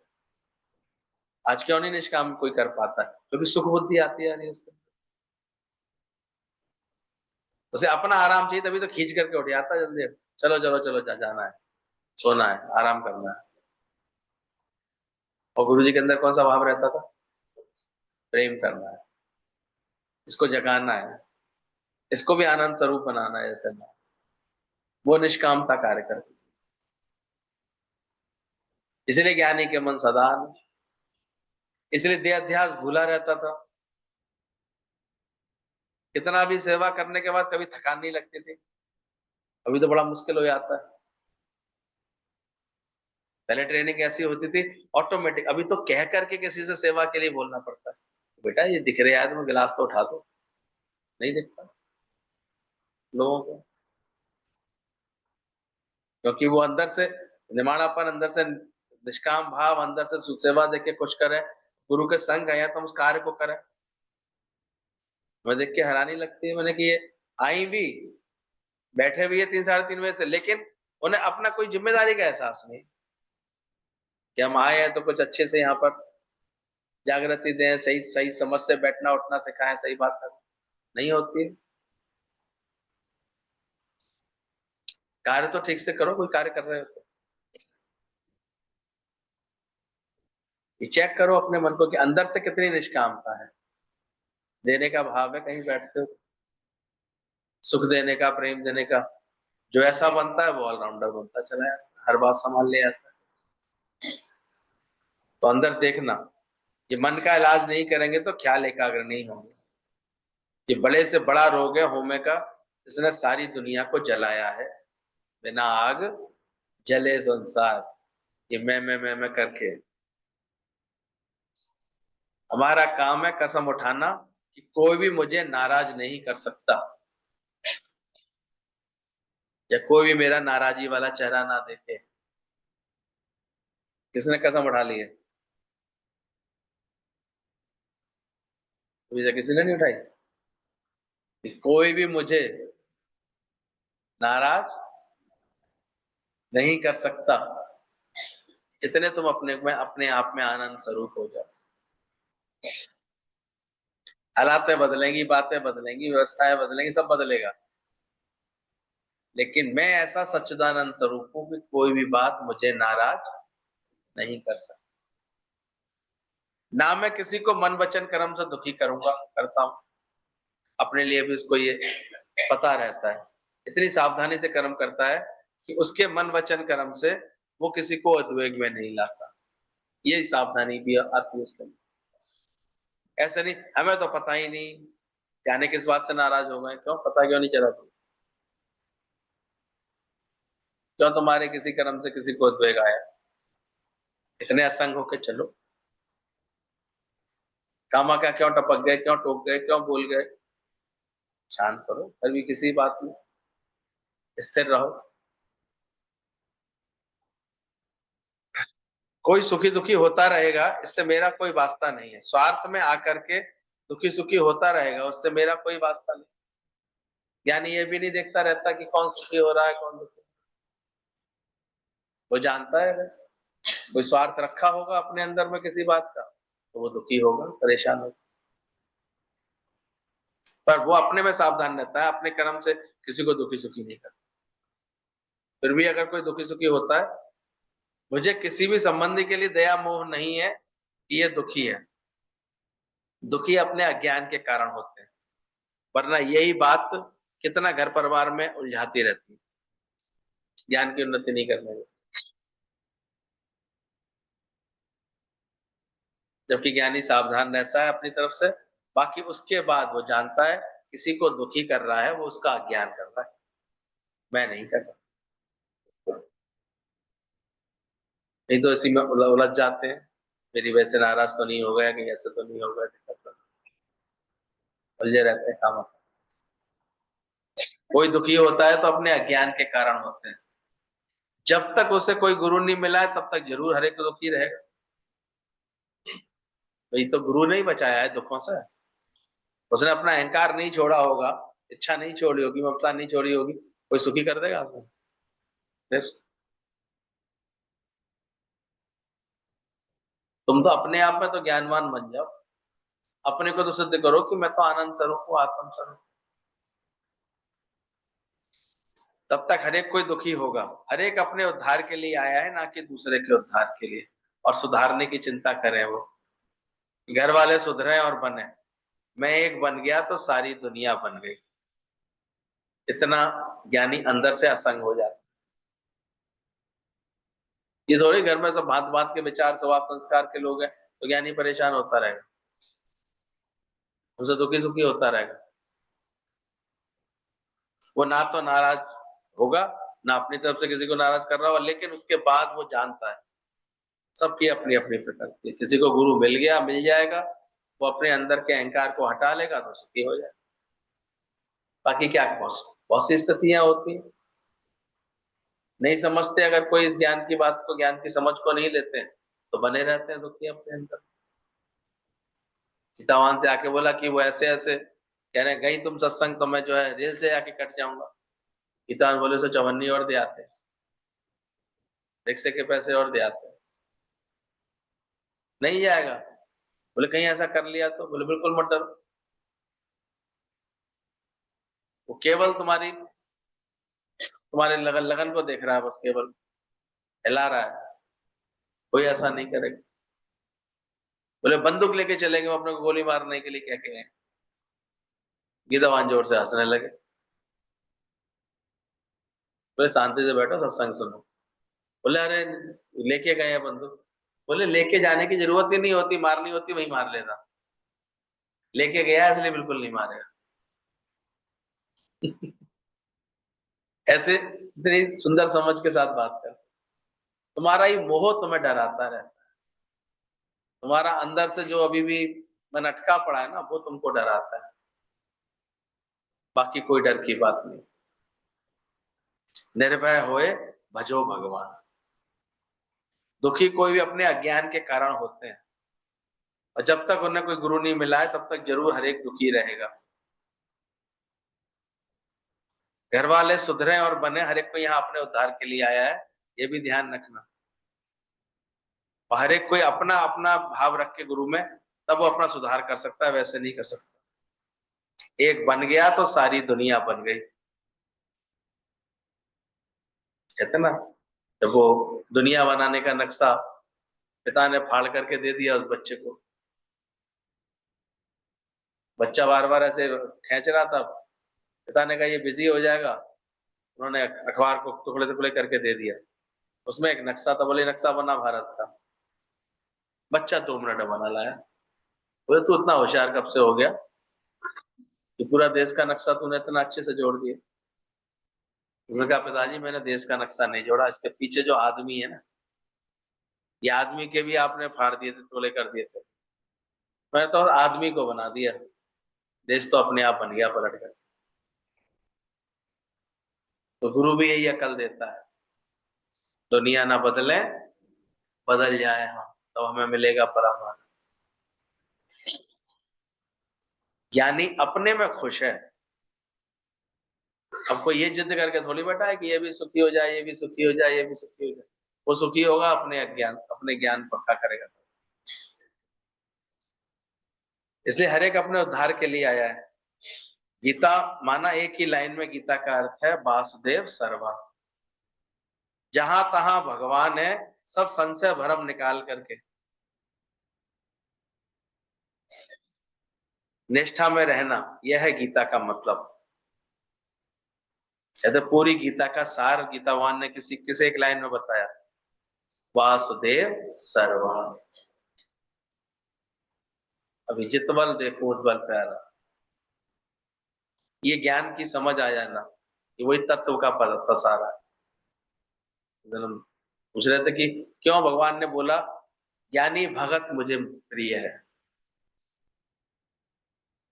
आज क्यों नहीं निष्काम कोई कर पाता है? क्योंकि सुख बुद्धि आती है नहीं उसको, उसे अपना आराम चाहिए, तभी तो खींच करके उठ जाता है जल्दी। चलो चलो चलो जाना है, सोना है, आराम करना है। और गुरु जी के अंदर कौन सा भाव रहता था? प्रेम करना है, इसको जगाना है, इसको भी आनंद स्वरूप बनाना है, ऐसे में वो निष्कामता कार्य करती। इसलिए ज्ञानी के मन सदा में, इसलिए देह अध्यास भूला रहता था। कितना भी सेवा करने के बाद कभी थकान नहीं लगती थी। अभी तो बड़ा मुश्किल हो जाता है। पहले ट्रेनिंग ऐसी होती थी ऑटोमेटिक, अभी तो कह करके किसी से सेवा के लिए बोलना पड़ता है। बेटा ये दिख रहा है, तुम गिलास तो उठा दो, नहीं दिखता लोगों को, क्योंकि वो अंदर से निमाणापन, अंदर से निष्काम भाव, अंदर से सेवा देके कुछ करें, गुरु के संग आया तो हम उस कार्य को करें। मैं देख के हैरानी लगती है, मैंने कि ये आई भी, बैठे भी है 3 साढ़े 3 बजे से, लेकिन उन्हें अपना कोई जिम्मेदारी का एहसास नहीं कि हम आए हैं तो कुछ अच्छे से यहाँ पर जागृति दें, सही सही समझ से बैठना उठना सिखाएं, सही बात है नहीं होती है। कार्य तो ठीक से करो, कोई कार्य कर रहे हो तो ये चेक करो अपने मन को कि अंदर से कितनी निष्कामता है, देने का भाव है। कहीं बैठते हो सुख देने का, प्रेम देने का, जो ऐसा बनता है वो ऑलराउंडर बनता चला है, हर बात संभाल ले आता है। तो अंदर देखना, ये मन का इलाज नहीं करेंगे तो ख्याल एकाग्र नहीं होंगे। ये बड़े से बड़ा रोग है होमे का, जिसने सारी दुनिया को जलाया है। बिना आग जले संसार, ये मैं करके। हमारा काम है कसम उठाना कि कोई भी मुझे नाराज नहीं कर सकता, या कोई भी मेरा नाराजी वाला चेहरा ना देखे। किसने कसम उठा ली है? अभी तक किसी ने नहीं उठाई कि कोई भी मुझे नाराज नहीं कर सकता। इतने तुम अपने में, अपने आप में आनंद स्वरूप हो जाओ। हालातें बदलेंगी, बातें बदलेंगी, व्यवस्थाएं बदलेंगी, सब बदलेगा, लेकिन मैं ऐसा सच्चिदानंद स्वरूप हूं कि कोई भी बात मुझे नाराज नहीं कर सकती। ना मैं किसी को मन वचन कर्म से दुखी करूंगा, करता हूं, अपने लिए भी उसको ये पता रहता है, इतनी सावधानी से कर्म करता है कि उसके मन वचन कर्म से वो किसी को उद्वेग में नहीं लाता। ये सावधानी भी आती है उसके अंदर। ऐसे नहीं हमें तो पता ही नहीं, जाने किस बात से नाराज हो गए, क्यों पता क्यों नहीं चला? क्यों तुम्हारे किसी कर्म से किसी को उद्वेग आया? इतने असंग होके चलो। कामा क्या क्यों टपक गए, क्यों टोक गए, क्यों बोल गए? शांत करो, कभी किसी बात में स्थिर रहो। कोई सुखी दुखी होता रहेगा, इससे मेरा कोई वास्ता नहीं है। स्वार्थ में आकर के दुखी सुखी होता रहेगा, उससे मेरा कोई वास्ता नहीं। यानी ये भी नहीं देखता रहता कि कौन सुखी हो रहा है कौन दुखी। वो जानता है अगर कोई स्वार्थ रखा होगा अपने अंदर में किसी बात का तो वो दुखी होगा, परेशान होगा। पर वो अपने में सावधान रहता है, अपने कर्म से किसी को दुखी सुखी नहीं करता। फिर भी अगर कोई दुखी सुखी होता है, मुझे किसी भी संबंधी के लिए दया मोह नहीं है कि ये दुखी है। दुखी अपने अज्ञान के कारण होते हैं, वरना यही बात कितना घर परिवार में उलझाती रहती है, ज्ञान की उन्नति नहीं करने में। जबकि ज्ञानी सावधान रहता है अपनी तरफ से, बाकी उसके बाद वो जानता है किसी को दुखी कर रहा है वो उसका अज्ञान कर रहा है, मैं नहीं कर रहा। नहीं तो इसी में उलझ जाते हैं, मेरी वजह से नाराज तो नहीं हो गया, कहीं ऐसे तो नहीं हो गया, उलझे रहते हैं काम। कोई दुखी होता है तो अपने अज्ञान के कारण होते हैं। जब तक उसे कोई गुरु नहीं मिला है तब तक जरूर हर एक दुखी रहेगा। वही तो गुरु नहीं बचाया है दुखों से। उसने अपना अहंकार नहीं छोड़ा होगा, इच्छा नहीं छोड़ी होगी, ममता नहीं छोड़ी होगी, कोई सुखी कर देगा उसको? फिर तुम तो अपने आप में तो ज्ञानवान बन जाओ, अपने को तो सिद्ध करो कि मैं तो आनंद स्वरूप हूँ, आत्म स्वरूप। तब तक हर एक कोई दुखी होगा। हर एक अपने उद्धार के लिए आया है, ना कि दूसरे के उद्धार के लिए, और सुधारने की चिंता करें वो। घर वाले सुधरे और बने, मैं एक बन गया तो सारी दुनिया बन गई। इतना ज्ञानी अंदर से असंग हो जाता। ये थोड़ी घर में सब भांत भांत के विचार स्वभाव संस्कार के लोग हैं तो ज्ञानी परेशान होता रहेगा, उनसे दुखी सुखी होता रहेगा। वो ना तो नाराज होगा, ना अपनी तरफ से किसी को नाराज कर रहा होगा, लेकिन उसके बाद वो जानता है सबकी अपनी अपनी प्रकृति। किसी को गुरु मिल गया, मिल जाएगा, वो अपने अंदर के अहंकार को हटा लेगा तो सुखी हो जाए। बाकी क्या, बहुत बहुत सी स्थितियां होती हैं, नहीं समझते। अगर कोई इस ज्ञान की बात को, ज्ञान की समझ को नहीं लेते हैं तो बने रहते हैं दुखी अपने अंदर। चितावान से आके बोला कि वो ऐसे ऐसे कह रहे, गई तुम सत्संग तो मैं जो है रेल से आके कट जाऊंगा। चितावान बोले सो चवन्नी और दे आते, रिक्शे के पैसे और दे आते। नहीं जाएगा। बोले कहीं ऐसा कर लिया तो? बोले बिल्कुल मत डरो, वो केवल तुम्हारे लगन लगन को देख रहा है, बस केवल हिला रहा है, कोई ऐसा नहीं करेगा। बोले बंदूक लेके चलेंगे, वो अपने को गोली मारने के लिए कह के गए। गीतावान जोर से हंसने लगे। बोले शांति से बैठो, सत्संग सुनो। बोले अरे लेके गए हैं बंदूक। बोले लेके जाने की जरूरत ही नहीं होती, मारनी होती वही मार लेता, लेके गया इसलिए बिल्कुल नहीं मारेगा। ऐसे इतनी सुंदर समझ के साथ बात कर। तुम्हारा ही मोह तुम्हें डराता रहता है, तुम्हारा अंदर से जो अभी भी मन अटका पड़ा है ना, वो तुमको डराता है, बाकी कोई डर की बात नहीं। निर्भय होए भजो भगवान। दुखी कोई भी अपने अज्ञान के कारण होते हैं, और जब तक उन्हें कोई गुरु नहीं मिला है तब तक जरूर हर एक दुखी रहेगा। घर वाले सुधरे और बने, हर एक को यहाँ अपने उद्धार के लिए आया है, ये भी ध्यान रखना। और हर एक कोई अपना अपना भाव रख के गुरु में, तब वो अपना सुधार कर सकता है, वैसे नहीं कर सकता। एक बन गया तो सारी दुनिया बन गई, कहते ना। जब वो दुनिया बनाने का नक्शा पिता ने फाड़ करके दे दिया उस बच्चे को, बच्चा बार बार ऐसे खींच रहा था, पिता ने कहा ये बिजी हो जाएगा, उन्होंने अखबार को टुकड़े टुकड़े करके दे दिया। उसमें एक नक्शा था, बोले नक्शा बना भारत का। बच्चा 2 मिनट में बना लाया। बोले तू इतना होशियार कब से हो गया कि पूरा देश का नक्शा तूने इतना अच्छे से जोड़ दिया? उसने कहा पिताजी मैंने देश का नक्शा नहीं जोड़ा, इसके पीछे जो आदमी है ना, ये आदमी के भी आपने फाड़ दिए थे, टुकड़े कर दिए थे, मैंने तो आदमी को बना दिया, देश तो अपने आप बन गया पलट कर। तो गुरु भी यही अकल देता है, दुनिया ना बदले, बदल जाए हम, तो हमें मिलेगा परम। ज्ञानी अपने में खुश है, अब कोई ये जिद करके थोड़ी बैठा है कि ये भी सुखी हो जाए, ये भी सुखी हो जाए, ये भी सुखी हो जाए। वो सुखी होगा अपने ज्ञान पक्का करेगा। इसलिए हर एक अपने उद्धार के लिए आया है। गीता माना एक ही लाइन में गीता का अर्थ है वासुदेव सर्वा। जहां तहां भगवान है, सब संशय भरम निकाल करके निष्ठा में रहना, यह है गीता का मतलब। कहते पूरी गीता का सार गीता भगवान ने किसी एक लाइन में बताया, वासुदेव सर्वा। अभी जितवल देखो उज्ज्वल प्यारा, ये ज्ञान की समझ आ जाना, कि वही तत्व का पसारा है। पूछ रहे थे कि क्यों भगवान ने बोला ज्ञानी भगत मुझे प्रिय है,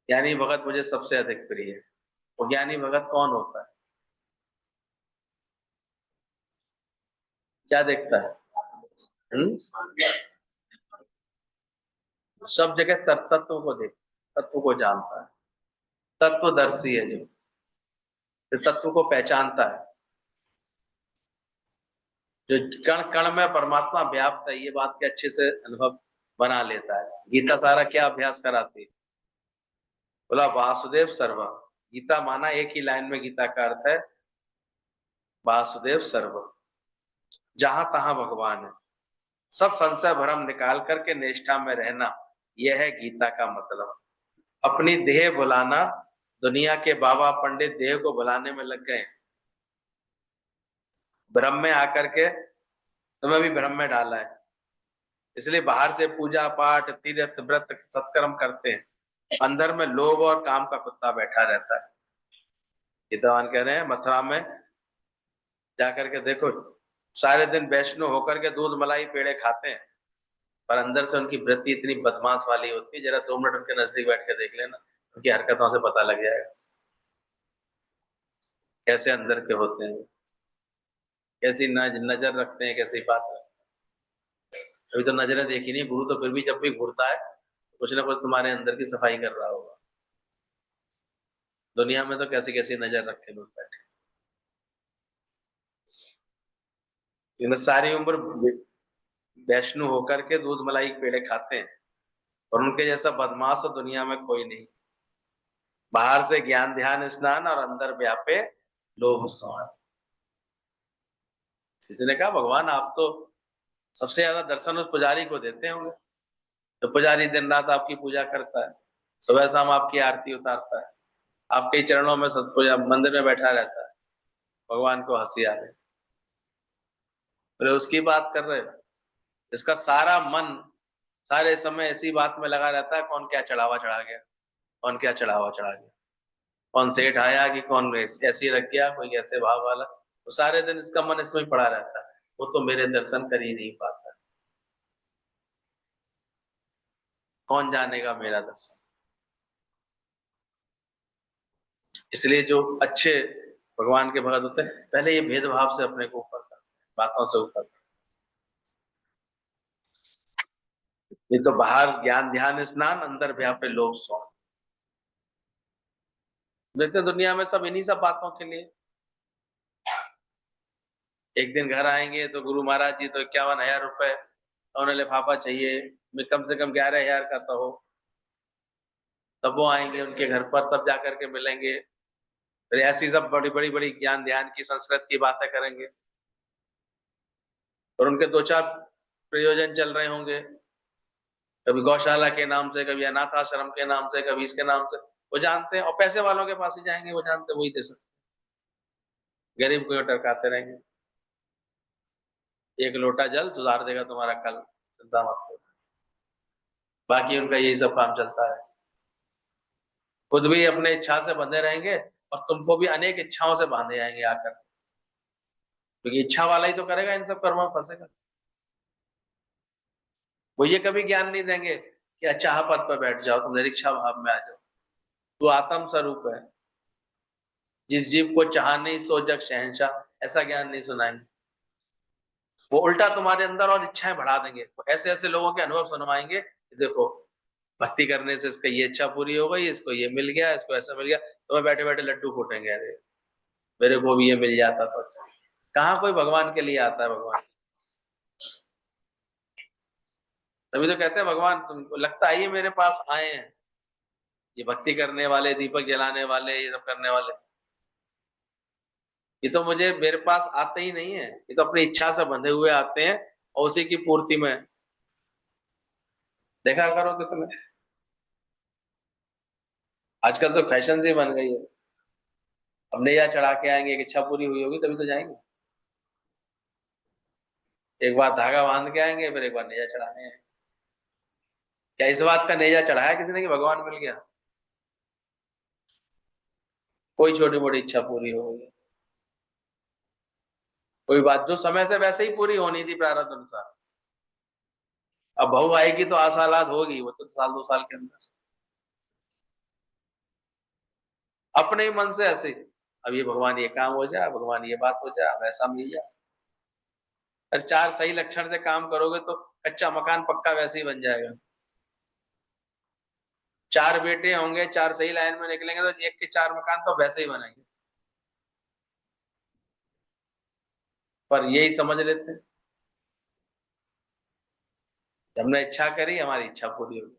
ज्ञानी भगत मुझे सबसे अधिक प्रिय है। वो ज्ञानी भगत कौन होता है? क्या देखता है? सब जगह तत्व को देख, तत्व को जानता है, तत्वदर्शी है जो तत्व को पहचानता है, जो कण कण में परमात्मा व्याप्त है, ये बात के अच्छे से अनुभव बना लेता है। गीता सारा क्या अभ्यास कराती है? बोला वासुदेव सर्व। गीता माना एक ही लाइन में गीता का अर्थ है वासुदेव सर्व। जहां तहां भगवान है, सब संशय भरम निकाल करके निष्ठा में रहना, यह है गीता का मतलब। अपनी देह बुलाना, दुनिया के बाबा पंडित देह को बुलाने में लग गए, भ्रम में आकर के तुम्हें भी भ्रम में डाला है। इसलिए बाहर से पूजा पाठ तीर्थ व्रत सत्कर्म करते हैं, अंदर में लोभ और काम का कुत्ता बैठा रहता है। गीतावान कह रहे हैं मथुरा में जाकर के देखो, सारे दिन वैष्णव होकर के दूध मलाई पेड़े खाते हैं, पर अंदर से उनकी वृत्ति इतनी बदमाश वाली होती है, जरा 2 मिनट उनके नजदीक बैठ के देख लेना, उनकी हरकतों से पता लग जाएगा कैसे अंदर के होते हैं, कैसी नजर रखते हैं, कैसी बात रखते हैं। अभी तो नजरें देखी नहीं, गुरु तो फिर भी जब भी घूरता है कुछ ना कुछ तुम्हारे अंदर की सफाई कर रहा होगा। दुनिया में तो कैसी कैसी नजर रखे लोग बैठे, इन्हें सारी उम्र वैष्णु होकर के दूध मलाई पेड़े खाते हैं, और उनके जैसा बदमाश तो दुनिया में कोई नहीं। बाहर से ज्ञान ध्यान स्नान और अंदर व्यापे लोभ स्वान। किसी ने कहा भगवान आप तो सबसे ज्यादा दर्शन उस पुजारी को देते होंगे, तो पुजारी दिन रात आपकी पूजा करता है, सुबह शाम आपकी आरती उतारता है, आपके चरणों में पूजा मंदिर में बैठा रहता है, भगवान को हंसी आ रही, बोले उसकी बात कर रहे हो? इसका सारा मन सारे समय ऐसी बात में लगा रहता है, कौन क्या चढ़ावा चढ़ा गया, कौन क्या चढ़ावा चढ़ा गया, कौन सेठ आया कि कौन ऐसी रख गया, कोई कैसे भाव वाला, तो सारे दिन इसका मन इसमें ही पड़ा रहता है। वो तो मेरे दर्शन कर ही नहीं पाता, कौन जानेगा मेरा दर्शन। इसलिए जो अच्छे भगवान के भगत होते हैं, पहले ये भेदभाव से अपने को ऊपर करते हैं, बातों से ऊपर। ये तो बाहर ज्ञान ध्यान स्नान, अंदर व्यापे लोभ स्वान। देखते दुनिया में सब इन्हीं सब बातों के लिए। एक दिन घर आएंगे तो गुरु महाराज जी तो 51,000 रुपए उन्हें लिफाफा चाहिए, मैं कम से कम 11,000 का तो हो, तब वो आएंगे उनके घर पर, तब जाकर के मिलेंगे, फिर ऐसी सब बड़ी बड़ी बड़ी ज्ञान ध्यान की संस्कृत की बातें करेंगे, और उनके 2-4 प्रयोजन चल रहे होंगे, कभी गौशाला के नाम से, कभी अनाथ आश्रम के नाम से, कभी इसके नाम से। वो जानते हैं, और पैसे वालों के पास ही जाएंगे, वो जानते हैं वही दे सकते, गरीब को टरकाते रहेंगे। एक लोटा जल सुधार देगा तुम्हारा कल, चिंता मत करो। बाकी उनका यही सब काम चलता है, खुद भी अपने इच्छा से बंधे रहेंगे और तुमको भी अनेक इच्छाओं से बांधे आएंगे आकर, क्योंकि इच्छा वाला ही तो करेगा, इन सब कर्मों में फंसेगा। वो ये कभी ज्ञान नहीं देंगे कि अच्छा पद पर बैठ जाओ, तुम निरीक्षा भाव में आ जाओ, तू आत्म स्वरूप है, जिस जीव को चाह नहीं सो जग शहंशाह, ऐसा ज्ञान नहीं सुनाएंगे। वो उल्टा तुम्हारे अंदर और इच्छाएं बढ़ा देंगे, वो ऐसे ऐसे लोगों के अनुभव सुनवाएंगे, देखो भक्ति करने से इसका ये इच्छा पूरी हो गई, इसको ये मिल गया, इसको ऐसा मिल गया, तुम्हें बैठे बैठे लड्डू फूटेंगे। अरे मेरे को भी ये मिल जाता तो। कहाँ कोई भगवान के लिए आता है भगवान? तभी तो कहते हैं भगवान तुमको लगता है ये मेरे पास आए हैं, ये भक्ति करने वाले, दीपक जलाने वाले, ये सब करने वाले, ये तो मुझे मेरे पास आते ही नहीं है, ये तो अपनी इच्छा से बंधे हुए आते हैं और उसी की पूर्ति में। देखा करो तो तुम्हें आजकल तो फैशन से बन गई है, अब नैया चढ़ा के आएंगे, एक इच्छा पूरी हुई होगी तभी तो जाएंगे। एक बार धागा बांध के आएंगे, फिर एक बार नैया चढ़ाने हैं। क्या इस बात का नेजा चढ़ाया किसी ने कि भगवान मिल गया? कोई छोटी मोटी इच्छा पूरी हो गई, कोई बात जो समय से वैसे ही पूरी होनी थी प्रारब्ध अनुसार। अब बहू आएगी तो आसालाद होगी, वो तो साल 2 साल के अंदर अपने ही मन से ऐसे। अब ये भगवान ये काम हो जाए, भगवान ये बात हो जाए, वैसा मिल जाए। अरे 4 सही लक्षण से काम करोगे तो कच्चा मकान पक्का वैसे ही बन जाएगा। 4 बेटे होंगे, 4 सही लाइन में निकलेंगे तो एक के 4 मकान तो वैसे ही बनेंगे। पर यही समझ लेते हैं, हमने इच्छा करी, हमारी इच्छा पूरी होगी।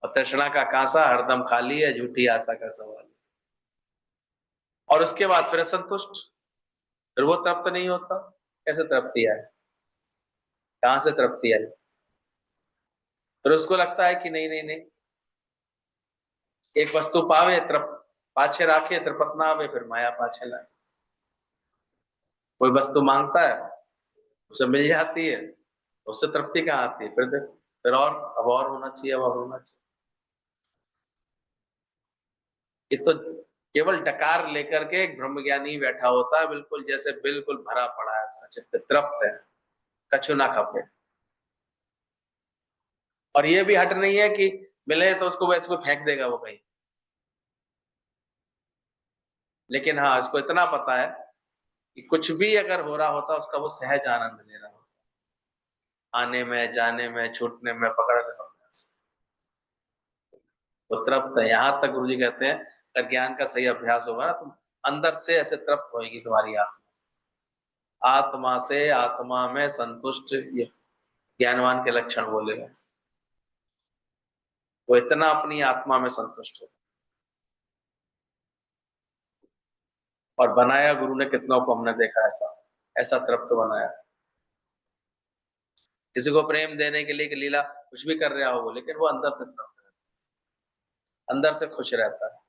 और तृष्णा का कांसा हरदम खाली है, झूठी आशा का सवाल। और उसके बाद फिर संतुष्ट, फिर वो तृप्त नहीं होता। कैसे तृप्ति आए? कहां से तृप्ति आई? फिर उसको लगता है कि नहीं नहीं नहीं, एक वस्तु पावे तृप पाछे राखे, तृपत ना आवे, फिर माया पाछे लाए। कोई वस्तु मांगता है, उसे मिल जाती है, उससे तृप्ति कहाँ आती है? फिर देख, फिर और अब और होना चाहिए, अब और होना चाहिए। ये तो केवल डकार लेकर के एक ब्रह्मज्ञानी बैठा होता है, बिल्कुल जैसे बिल्कुल भरा पड़ा है, उसका चित्त तृप्त है, कछु ना खपे। और ये भी हट नहीं है कि मिले तो उसको वैसे को फेंक देगा वो कहीं। लेकिन हाँ, उसको इतना पता है कि कुछ भी अगर हो रहा होता उसका वो सहज आनंद ले रहा होता, आने में, जाने में, छूटने में, पकड़ने में। वो तृप्त है। यहाँ तक गुरु जी कहते हैं अगर ज्ञान का सही अभ्यास होगा ना, तुम अंदर से ऐसे तृप्त होगी तुम्हारी आत्मा। आत्मा से आत्मा में संतुष्ट, ये ज्ञानवान के लक्षण बोले हैं। वो इतना अपनी आत्मा में संतुष्ट हो। और बनाया गुरु ने कितनों को, हमने देखा ऐसा ऐसा तृप्त बनाया। किसी को प्रेम देने के लिए कि लीला कुछ भी कर रहा हो वो, लेकिन वो अंदर से तृप्त है, अंदर से खुश रहता है।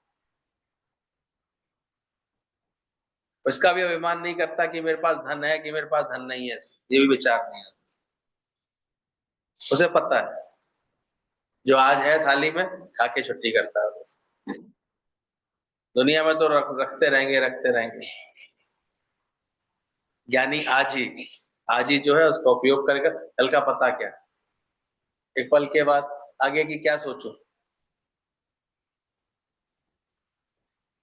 उसका भी अभिमान नहीं करता कि मेरे पास धन है कि मेरे पास धन नहीं है, ये भी विचार नहीं है। उसे पता है जो आज है थाली में खा के छुट्टी करता है बस। दुनिया में तो रखते रहेंगे, रखते रहेंगे। ज्ञानी आज ही जो है उसका उपयोग करेगा। कल का पता क्या, एक पल के बाद आगे की क्या सोचो।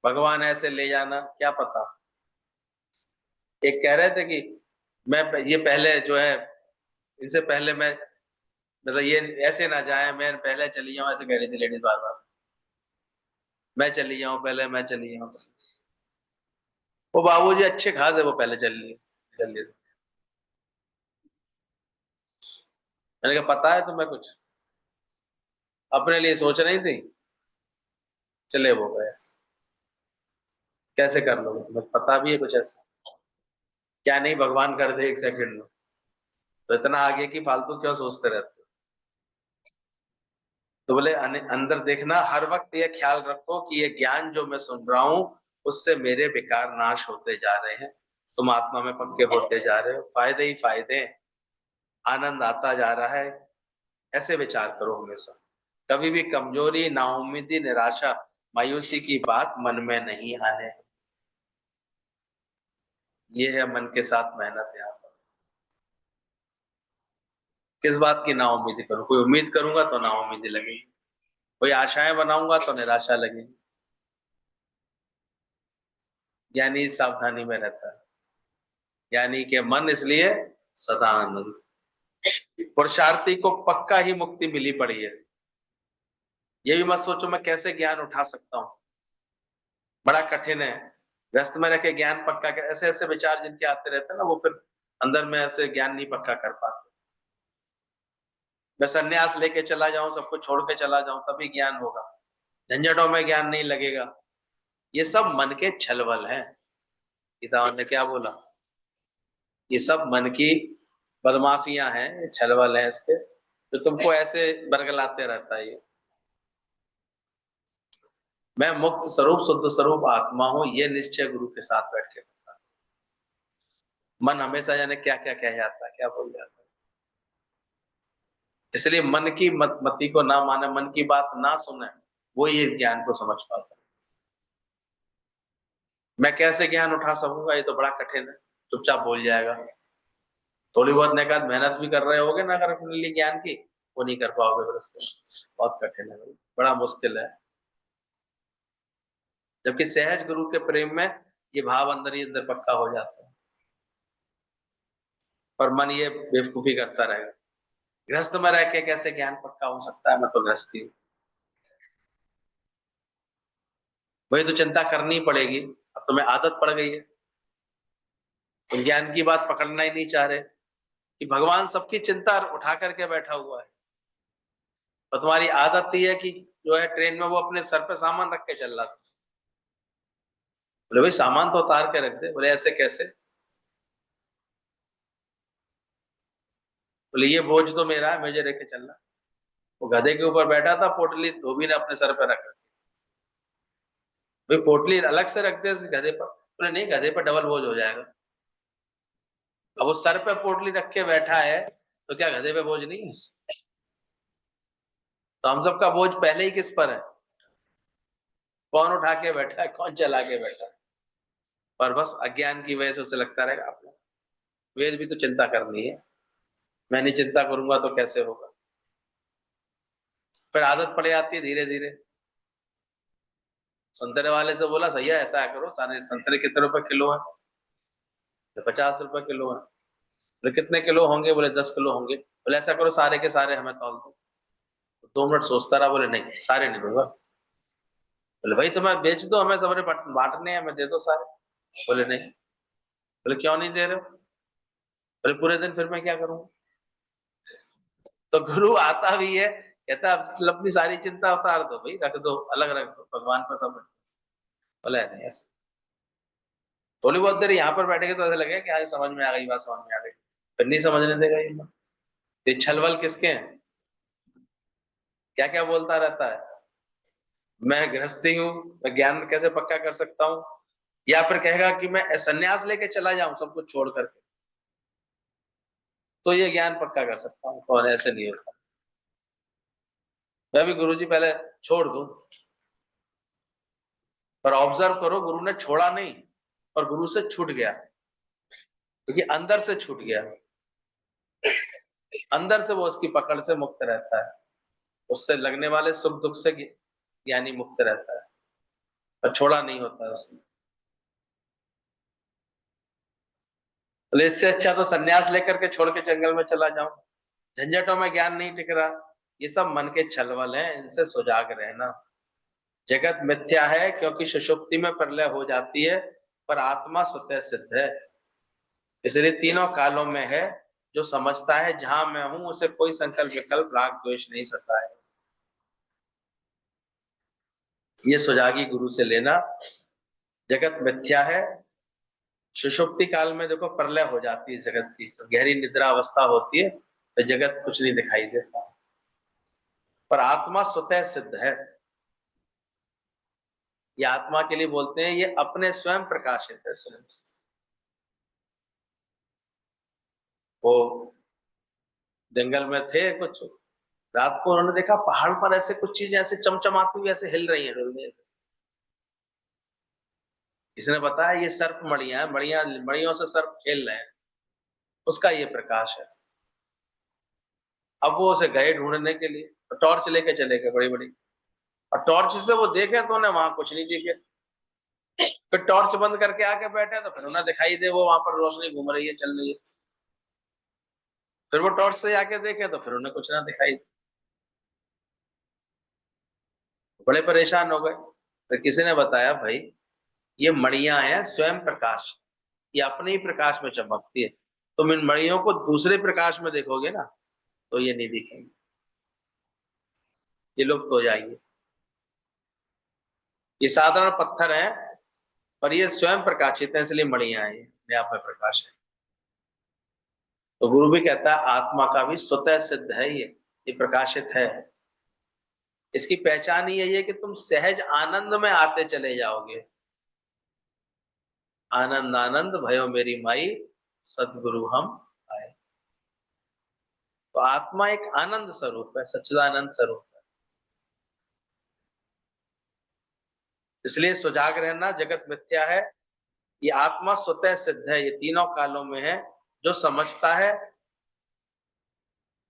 भगवान ऐसे ले जाना क्या पता। एक कह रहे थे कि मैं ये पहले जो है, इनसे पहले मैं, मतलब ये ऐसे ना जाए, मैं पहले चली जाऊं, ऐसे कह रही थी लेडीज बार बार। मैं चली जाऊं पहले, मैं चली जाऊं। वो बाबूजी अच्छे खास है, वो पहले चल लिए। मैंने कहा पता है तुम्हें कुछ, अपने लिए सोच रही थी, चले वो गए ऐसे। कैसे कर लोगे? तुम्हें पता भी है कुछ ऐसा? क्या नहीं भगवान कर दे 1 सेकंड में, तो इतना आगे की फालतू क्यों सोचते रहते हो? तो बोले अंदर देखना, हर वक्त ये ख्याल रखो कि ये ज्ञान जो मैं सुन रहा हूँ उससे मेरे विकार नाश होते जा रहे हैं, तुम आत्मा में पक्के होते जा रहे हो, फायदे ही फायदे, आनंद आता जा रहा है। ऐसे विचार करो हमेशा। कभी भी कमजोरी, नाउम्मीदी, निराशा, मायूसी की बात मन में नहीं आने। ये है मन के साथ मेहनत। यहाँ पर किस बात की नाउम्मीदी करूं? कोई उम्मीद करूंगा तो नाउम्मीदी लगेगी, कोई आशाएं बनाऊंगा तो निराशा लगेगी। ज्ञानी सावधानी में रहता है, ज्ञानी के मन इसलिए सदा आनंद। पुरुषार्थी को पक्का ही मुक्ति मिली पड़ी है। ये भी मत सोचो मैं कैसे ज्ञान उठा सकता हूँ, बड़ा कठिन है। गृहस्थ में रह के ज्ञान पक्का कर, ऐसे ऐसे विचार जिनके आते रहते हैं ना, वो फिर अंदर में ऐसे ज्ञान नहीं पक्का कर पाते। मैं संन्यास लेके चला जाऊं, सब कुछ छोड़ के चला जाऊं, तभी ज्ञान होगा, झंझटों में ज्ञान नहीं लगेगा। ये सब मन के छलवल हैं। पिताओं ने क्या बोला, ये सब मन की बदमाशियां हैं, छलवल है इसके, जो तुमको ऐसे बरगलाते रहता है। मैं मुक्त स्वरूप शुद्ध स्वरूप आत्मा हूं, ये निश्चय गुरु के साथ बैठ के करता है। मन हमेशा जाने क्या क्या कह जाता है, क्या बोल जाता है। इसलिए मन की मति को ना माने, मन की बात ना सुने, वो ये ज्ञान को समझ पाता है। मैं कैसे ज्ञान उठा सकूंगा, ये तो बड़ा कठिन है, चुपचाप बोल जाएगा। थोड़ी बहुत नेकात मेहनत भी कर रहे होगे ना, अगर अपने लिए ज्ञान की, वो नहीं कर पाओगे, फिर उसको बहुत कठिन है, बड़ा मुश्किल है। जबकि सहज गुरु के प्रेम में ये भाव अंदर ही अंदर पक्का हो जाता है, पर मन ये बेवकूफी करता रहेगा। गृहस्थ में रह के कैसे ज्ञान पक्का हो सकता है, मैं तो गृहस्थी हूं, वही तो चिंता करनी पड़ेगी। अब तुम्हें आदत पड़ गई है, तुम ज्ञान की बात पकड़ना ही नहीं चाह रहे, कि भगवान सबकी चिंता उठा करके बैठा हुआ है, और तुम्हारी आदत ही है कि जो है ट्रेन में वो अपने सर पे सामान रख के चल रहा था। बोले भाई सामान तो उतार के रख दे। बोले ऐसे कैसे? बोले ये बोझ तो मेरा है, मुझे लेके चलना। वो गधे के ऊपर बैठा था, पोटली धोबी ने अपने सर पे रख रखी। भाई पोटली अलग से रख दे गधे पर। बोले नहीं, गधे पर डबल बोझ हो जाएगा। अब वो सर पे पोटली रख के बैठा है, तो क्या गधे पे बोझ नहीं है? तो हम सबका बोझ पहले ही किस पर है? कौन उठा के बैठा है, कौन चला के बैठा है? पर बस अज्ञान की वजह से उसे लगता रहेगा आपको वेद भी तो चिंता करनी है, मैं नहीं चिंता करूंगा तो कैसे होगा। फिर आदत पड़ जाती है धीरे धीरे। संतरे वाले से बोला, सही है ऐसा करो, सारे संतरे कितने रुपए किलो है? तो 50 रुपए किलो है। बोले कितने किलो होंगे? बोले 10 किलो होंगे। बोले ऐसा करो, सारे के सारे हमें तौल दो। 2 मिनट सोचता रहा, बोले नहीं सारे नहीं दूंगा। बोले भाई तुम्हें बेच दो, हमें सबने बांटने हैं, हमें दे दो सारे। बोले नहीं। बोले क्यों नहीं दे रहे हो? बोले पूरे दिन फिर मैं क्या करूंगा? तो गुरु आता भी है, कहता है अपनी सारी चिंता उतार दो भाई, रख दो, अलग रख दो, भगवान पर सब। बोला नहीं ऐसा। थोड़ी बहुत देर यहाँ पर बैठेंगे तो ऐसा लगेगा कि आज समझ में आ गई, बात समझ में आ गई, फिर नहीं समझने देगा ये छलवल किसके हैं? क्या क्या बोलता रहता है, मैं गृहस्थी हूँ, मैं ज्ञान कैसे पक्का कर सकता हूँ, या फिर कहेगा कि मैं संन्यास लेके चला जाऊं सब कुछ छोड़ करके, तो ये ज्ञान पक्का कर सकता हूँ। और ऐसे नहीं होता। मैं भी गुरुजी पहले छोड़ दूं, पर ऑब्जर्व करो, गुरु ने छोड़ा नहीं, और गुरु से छूट गया, क्योंकि अंदर से छूट गया, अंदर से वो उसकी पकड़ से मुक्त रहता है, उससे लगने वाले सुख दुख से ज्ञानी मुक्त रहता है, पर छोड़ा नहीं होता है उसने। तो इससे अच्छा तो सन्यास लेकर के छोड़ के जंगल में चला जाऊं, झंझटों में ज्ञान नहीं टिक रहा। ये सब मन के छलवल हैं, इनसे सुजाग रहना। जगत मिथ्या है क्योंकि सुषुप्ति में प्रलय हो जाती है, पर आत्मा स्वतः सिद्ध है। इसलिए तीनों कालों में है, जो समझता है जहां मैं हूं उसे कोई संकल्प विकल्प राग द्वेष नहीं सता है। ये सुजागी गुरु से लेना। जगत मिथ्या है, सुषुप्ति काल में देखो प्रलय हो जाती है जगत की, तो गहरी निद्रा अवस्था होती है, तो जगत कुछ नहीं दिखाई देता, पर आत्मा स्वतः सिद्ध है। ये आत्मा के लिए बोलते हैं, ये अपने स्वयं प्रकाशित है, स्वयं से। वो जंगल में थे कुछ, रात को उन्होंने देखा पहाड़ पर ऐसे कुछ चीजें ऐसे चमचमाती हुई ऐसे हिल रही हैं, डुल रही हैं। इसने बताया ये सर्प मणियां हैं, मणियों से सर्प खेल रहे हैं, उसका ये प्रकाश है। अब वो उसे गए ढूंढने के लिए, तो टॉर्च लेके चले गए बड़ी बड़ी, और टॉर्च से वो देखे तो उन्हें वहां कुछ नहीं दिखे। फिर टॉर्च बंद करके आके बैठे तो फिर उन्हें दिखाई दे वो वहां पर रोशनी घूम रही है, चल रही है। फिर वो टॉर्च से आके देखे तो फिर उन्हें कुछ ना दिखाई। बड़े परेशान हो गए। फिर किसी ने बताया भाई ये मणियां हैं स्वयं प्रकाश, ये अपने ही प्रकाश में चमकती है। तुम इन मणियों को दूसरे प्रकाश में देखोगे ना तो ये नहीं दिखेंगे, ये लुप्त हो जाएंगे। ये साधारण पत्थर है पर ये स्वयं प्रकाशित है, इसलिए मणियां हैं, अपने आप में प्रकाश है। तो गुरु भी कहता है आत्मा का भी स्वतः सिद्ध है, ये प्रकाशित है। इसकी पहचान ही यही है कि तुम सहज आनंद में आते चले जाओगे। आनंद आनंद भयो मेरी माई, सदगुरु हम आए। तो आत्मा एक आनंद स्वरूप है, सच्चिदानंद स्वरूप है। इसलिए सुजाग रहना, जगत मिथ्या है, ये आत्मा स्वतः सिद्ध है, ये तीनों कालों में है। जो समझता है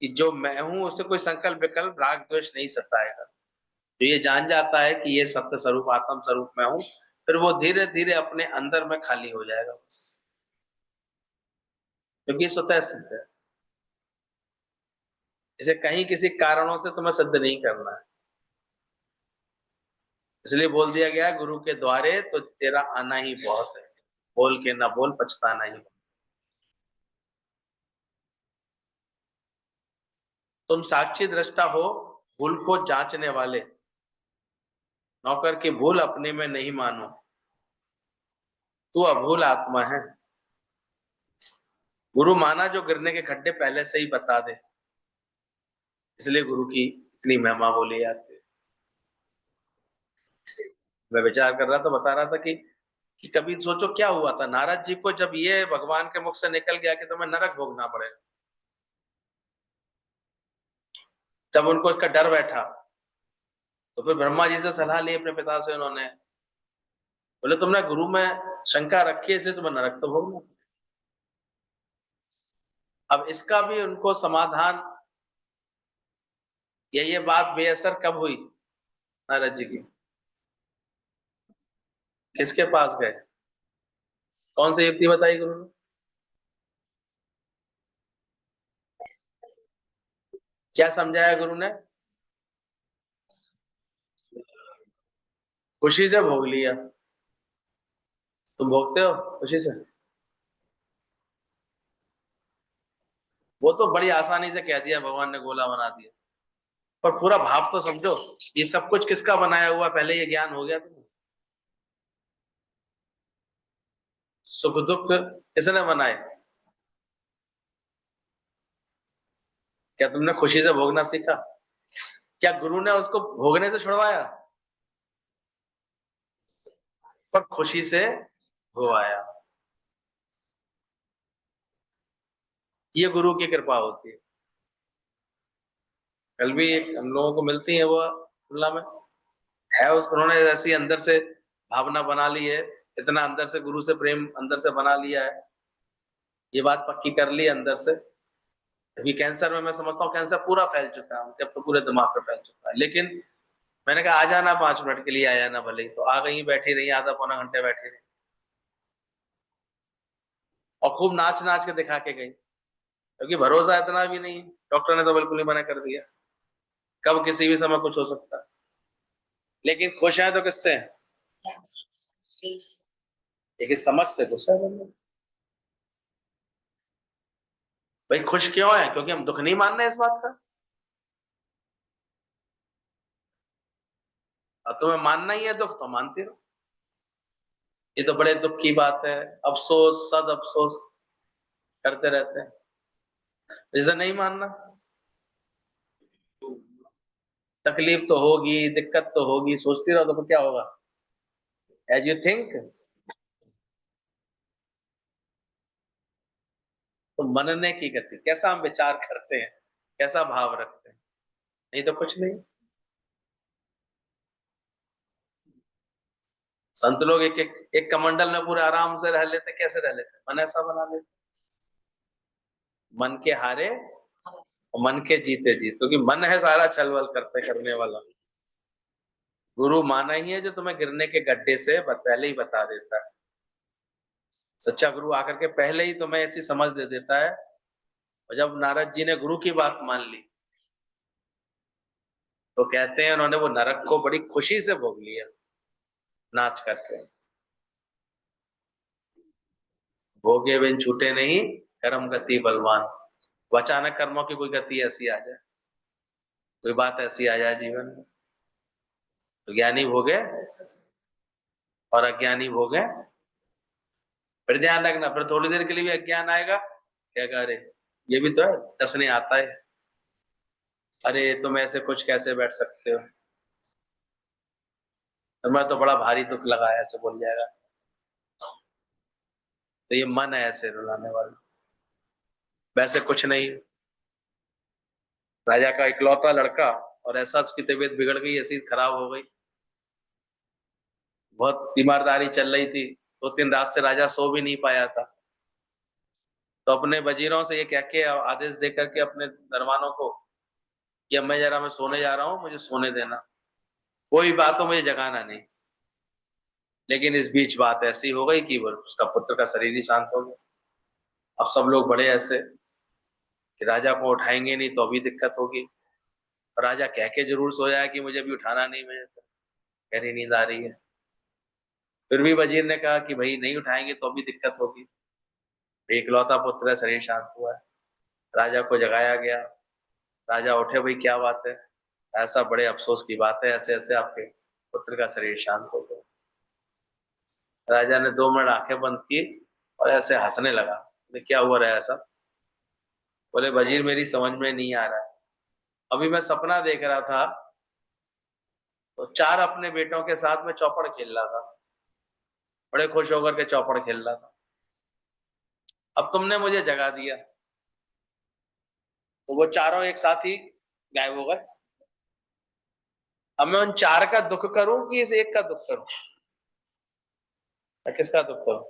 कि जो मैं हूं उसे कोई संकल्प विकल्प राग द्वेष नहीं सताएगा, तो ये जान जाता है कि ये सत्य स्वरूप आत्म स्वरूप मैं हूं, फिर वो धीरे धीरे अपने अंदर में खाली हो जाएगा बस, क्योंकि स्वतः सिद्ध है। इसे कहीं किसी कारणों से तुम्हें सिद्ध नहीं करना है। इसलिए बोल दिया गया गुरु के द्वारे तो तेरा आना ही बहुत है, बोल के ना बोल पछताना ही। तुम साक्षी दृष्टा हो, भूल को जांचने वाले, नौकर की भूल अपने में नहीं मानो, तू अभूल आत्मा है। गुरु माना जो गिरने के खड्डे पहले से ही बता दे, इसलिए गुरु की इतनी महिमा बोली जाती है। मैं विचार कर रहा था, बता रहा था कि कभी सोचो क्या हुआ था नारद जी को जब ये भगवान के मुख से निकल गया कि तुम्हें नरक भोगना पड़ेगा, जब उनको इसका डर बैठा तो फिर ब्रह्मा जी से सलाह ली अपने पिता से, उन्होंने बोले तुमने गुरु में शंका रखी है इसलिए तुम्हें नरक तो भोगना। अब इसका भी उनको समाधान, ये बात बेअसर कब हुई नारद जी की? किसके पास गए? कौन सी युक्ति बताई गुरु ने? क्या समझाया गुरु ने? खुशी से भोग लिया। तुम भोगते हो खुशी से? वो तो बड़ी आसानी से कह दिया, भगवान ने गोला बना दिया, पर पूरा भाव तो समझो। ये सब कुछ किसका बनाया हुआ, पहले ये ज्ञान हो गया तुम्हें? सुख दुख किसने बनाए? क्या तुमने खुशी से भोगना सीखा? क्या गुरु ने उसको भोगने से छुड़वाया? पर खुशी से भोगाया। ये गुरु की कृपा होती है। कल भी एक हम लोगों को मिलती है वो तुलना में है, उस उन्होंने ऐसी अंदर से भावना बना ली है, इतना अंदर से गुरु से प्रेम अंदर से बना लिया है, ये बात पक्की कर ली अंदर से। अभी कैंसर में मैं समझता हूँ कैंसर पूरा फैल चुका है उनके, अब तो पूरे दिमाग पे फैल चुका है। लेकिन मैंने कहा आ जाना 5 मिनट के लिए, आया ना भले ही, तो आ गई, बैठी रही, आधा पौना घंटे बैठी रही और खूब नाच नाच के दिखा के गई, क्योंकि भरोसा इतना भी नहीं है, डॉक्टर ने तो बिल्कुल ही मना कर दिया, कब किसी भी समय कुछ हो सकता है। लेकिन खुश है तो किससे है? एक इस समझ से खुश है बंदा। भाई खुश क्यों है? क्योंकि हम दुख नहीं मान रहे इस बात का। अब तुम्हें मानना ही है दुख तो मानते रहो, ये तो बड़े दुख की बात है, अफसोस सद अफसोस करते रहते हैं। इसे नहीं मानना, तकलीफ तो होगी, दिक्कत तो होगी, सोचती रहो तो फिर क्या होगा? एज यू थिंक, तो मनने की गति, कैसा हम विचार करते हैं, कैसा भाव रखते हैं, नहीं तो कुछ नहीं। संत लोग एक कमंडल में पूरे आराम से रह लेते, कैसे रह लेते? मन ऐसा बना लेते, मन के हारे और मन के जीते जीत, क्योंकि मन है सारा छलवल करते करने वाला। गुरु माना ही है जो तुम्हें गिरने के गड्ढे से पहले ही बता देता है। सच्चा गुरु आकर के पहले ही तुम्हें ऐसी समझ दे देता है। और जब नारद जी ने गुरु की बात मान ली तो कहते हैं उन्होंने वो नरक को बड़ी खुशी से भोग लिया, नाच करके। भोगे बिन छूटे नहीं कर्म गति बलवान। वो अचानक कर्मों की कोई गति ऐसी आ जाए, कोई बात ऐसी आ जाए जीवन में, तो ज्ञानी भोगे और अज्ञानी भोगे। फिर ध्यान रखना, फिर थोड़ी देर के लिए भी अज्ञान आएगा, क्या कह रहे ये भी तो है, डसने आता है, अरे तुम ऐसे कुछ कैसे बैठ सकते हो, तुम्हें तो बड़ा भारी दुख लगा है, ऐसे बोल जाएगा। तो ये मन है ऐसे रुलाने वाला, वैसे कुछ नहीं। राजा का इकलौता लड़का, और ऐसा उसकी तबीयत बिगड़ गई, ऐसी खराब हो गई, बहुत बीमारदारी चल रही थी, 2-3 रात से राजा सो भी नहीं पाया था। तो अपने वजीरों से ये कह के आदेश दे करके अपने दरबानों को कि अब मैं सोने जा रहा हूं, मुझे सोने देना, कोई बात हो मुझे जगाना नहीं। लेकिन इस बीच बात ऐसी हो गई कि वो उसका पुत्र का शरीर ही शांत हो गया। अब सब लोग बड़े ऐसे कि राजा को उठाएंगे नहीं तो अभी दिक्कत होगी, राजा कह के जरूर सोया है कि मुझे भी उठाना नहीं, मुझे गहरी नींद आ रही है। फिर भी वजीर ने कहा कि भाई नहीं उठाएंगे तो अभी दिक्कत होगी, इकलौता पुत्र है, शरीर शांत हुआ है। राजा को जगाया गया, राजा उठे, भाई क्या बात है, ऐसा बड़े अफसोस की बात है, ऐसे ऐसे आपके पुत्र का शरीर शांत हो गया। राजा ने 2 मिनट आंखें बंद की और ऐसे हंसने लगा, क्या हुआ रहा ऐसा? बोले वजीर मेरी समझ में नहीं आ रहा है, अभी मैं सपना देख रहा था तो 4 अपने बेटों के साथ में चौपड़ खेल रहा था, बड़े खुश होकर के चौपड़ खेल रहा था, अब तुमने मुझे जगा दिया, तो वो चारों एक साथ ही गायब हो गए। अब मैं उन 4 का दुख करूं कि इस एक का दुख करूं, मैं किसका दुख करूं?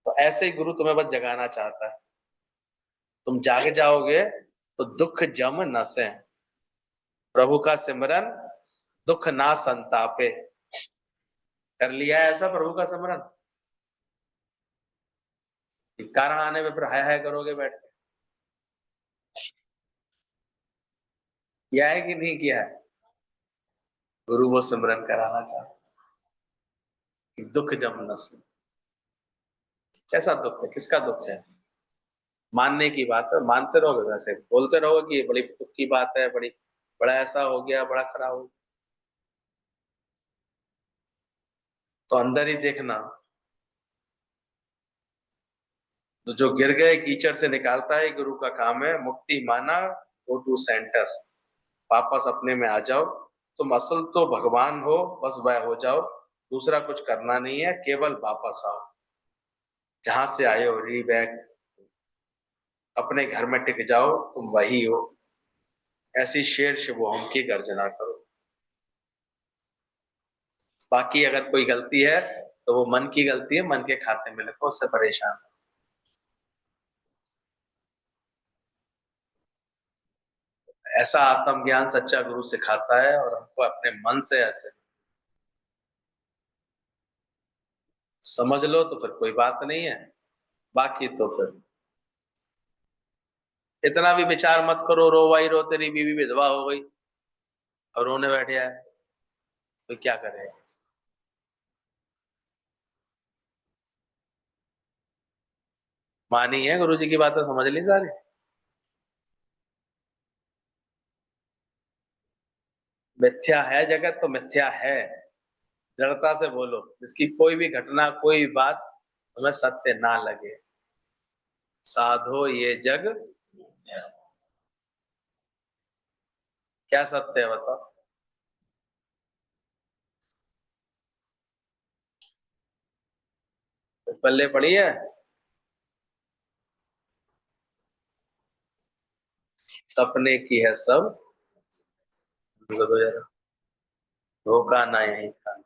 तो ऐसे ही गुरु तुम्हें बस जगाना चाहता है, तुम जाग जाओगे तो दुख जम न से, प्रभु का सिमरन दुख ना संतापे। कर लिया है ऐसा प्रभु का सिमरन, कारण आने में फिर हाय हाय करोगे बैठ के, किया है कि नहीं किया है? गुरु वो सिमरन कराना चाहता है, दुख जम न से। कैसा दुख है, किसका दुख है? मानने की बात है, मानते रहोगे, वैसे बोलते रहोगे कि ये बड़ी दुख की बात है, बड़ी बड़ा ऐसा हो गया, बड़ा खराब हो गया, तो अंदर ही देखना। तो जो गिर गए कीचड़ से निकालता है गुरु का काम है, मुक्ति माना गो टू सेंटर, वापस अपने में आ जाओ, तुम असल तो भगवान हो, बस वह हो जाओ, दूसरा कुछ करना नहीं है, केवल वापस आओ जहां से आए हो, री बैक, अपने घर में टिक जाओ, तुम वही हो, ऐसी शेर शुभोम की गर्जना करो। बाकी अगर कोई गलती है तो वो मन की गलती है, मन के खाते में लिखो, उससे परेशान। ऐसा आत्मज्ञान सच्चा गुरु सिखाता है, और हमको अपने मन से ऐसे समझ लो तो फिर कोई बात नहीं है, बाकी तो फिर इतना भी विचार मत करो, रो भाई रो, तेरी बीवी विधवा हो गई और रोने बैठे है, तो क्या करे? मानी है गुरु जी की बातें, समझ ली सारी? मिथ्या है जगत तो मिथ्या है, दृढ़ता से बोलो, इसकी कोई भी घटना, कोई भी बात तुम्हें सत्य ना लगे, साधो ये जग, क्या सत्य है बताओ? तो पल्ले पड़ी है, सपने की है सब, धोखा ना यही था।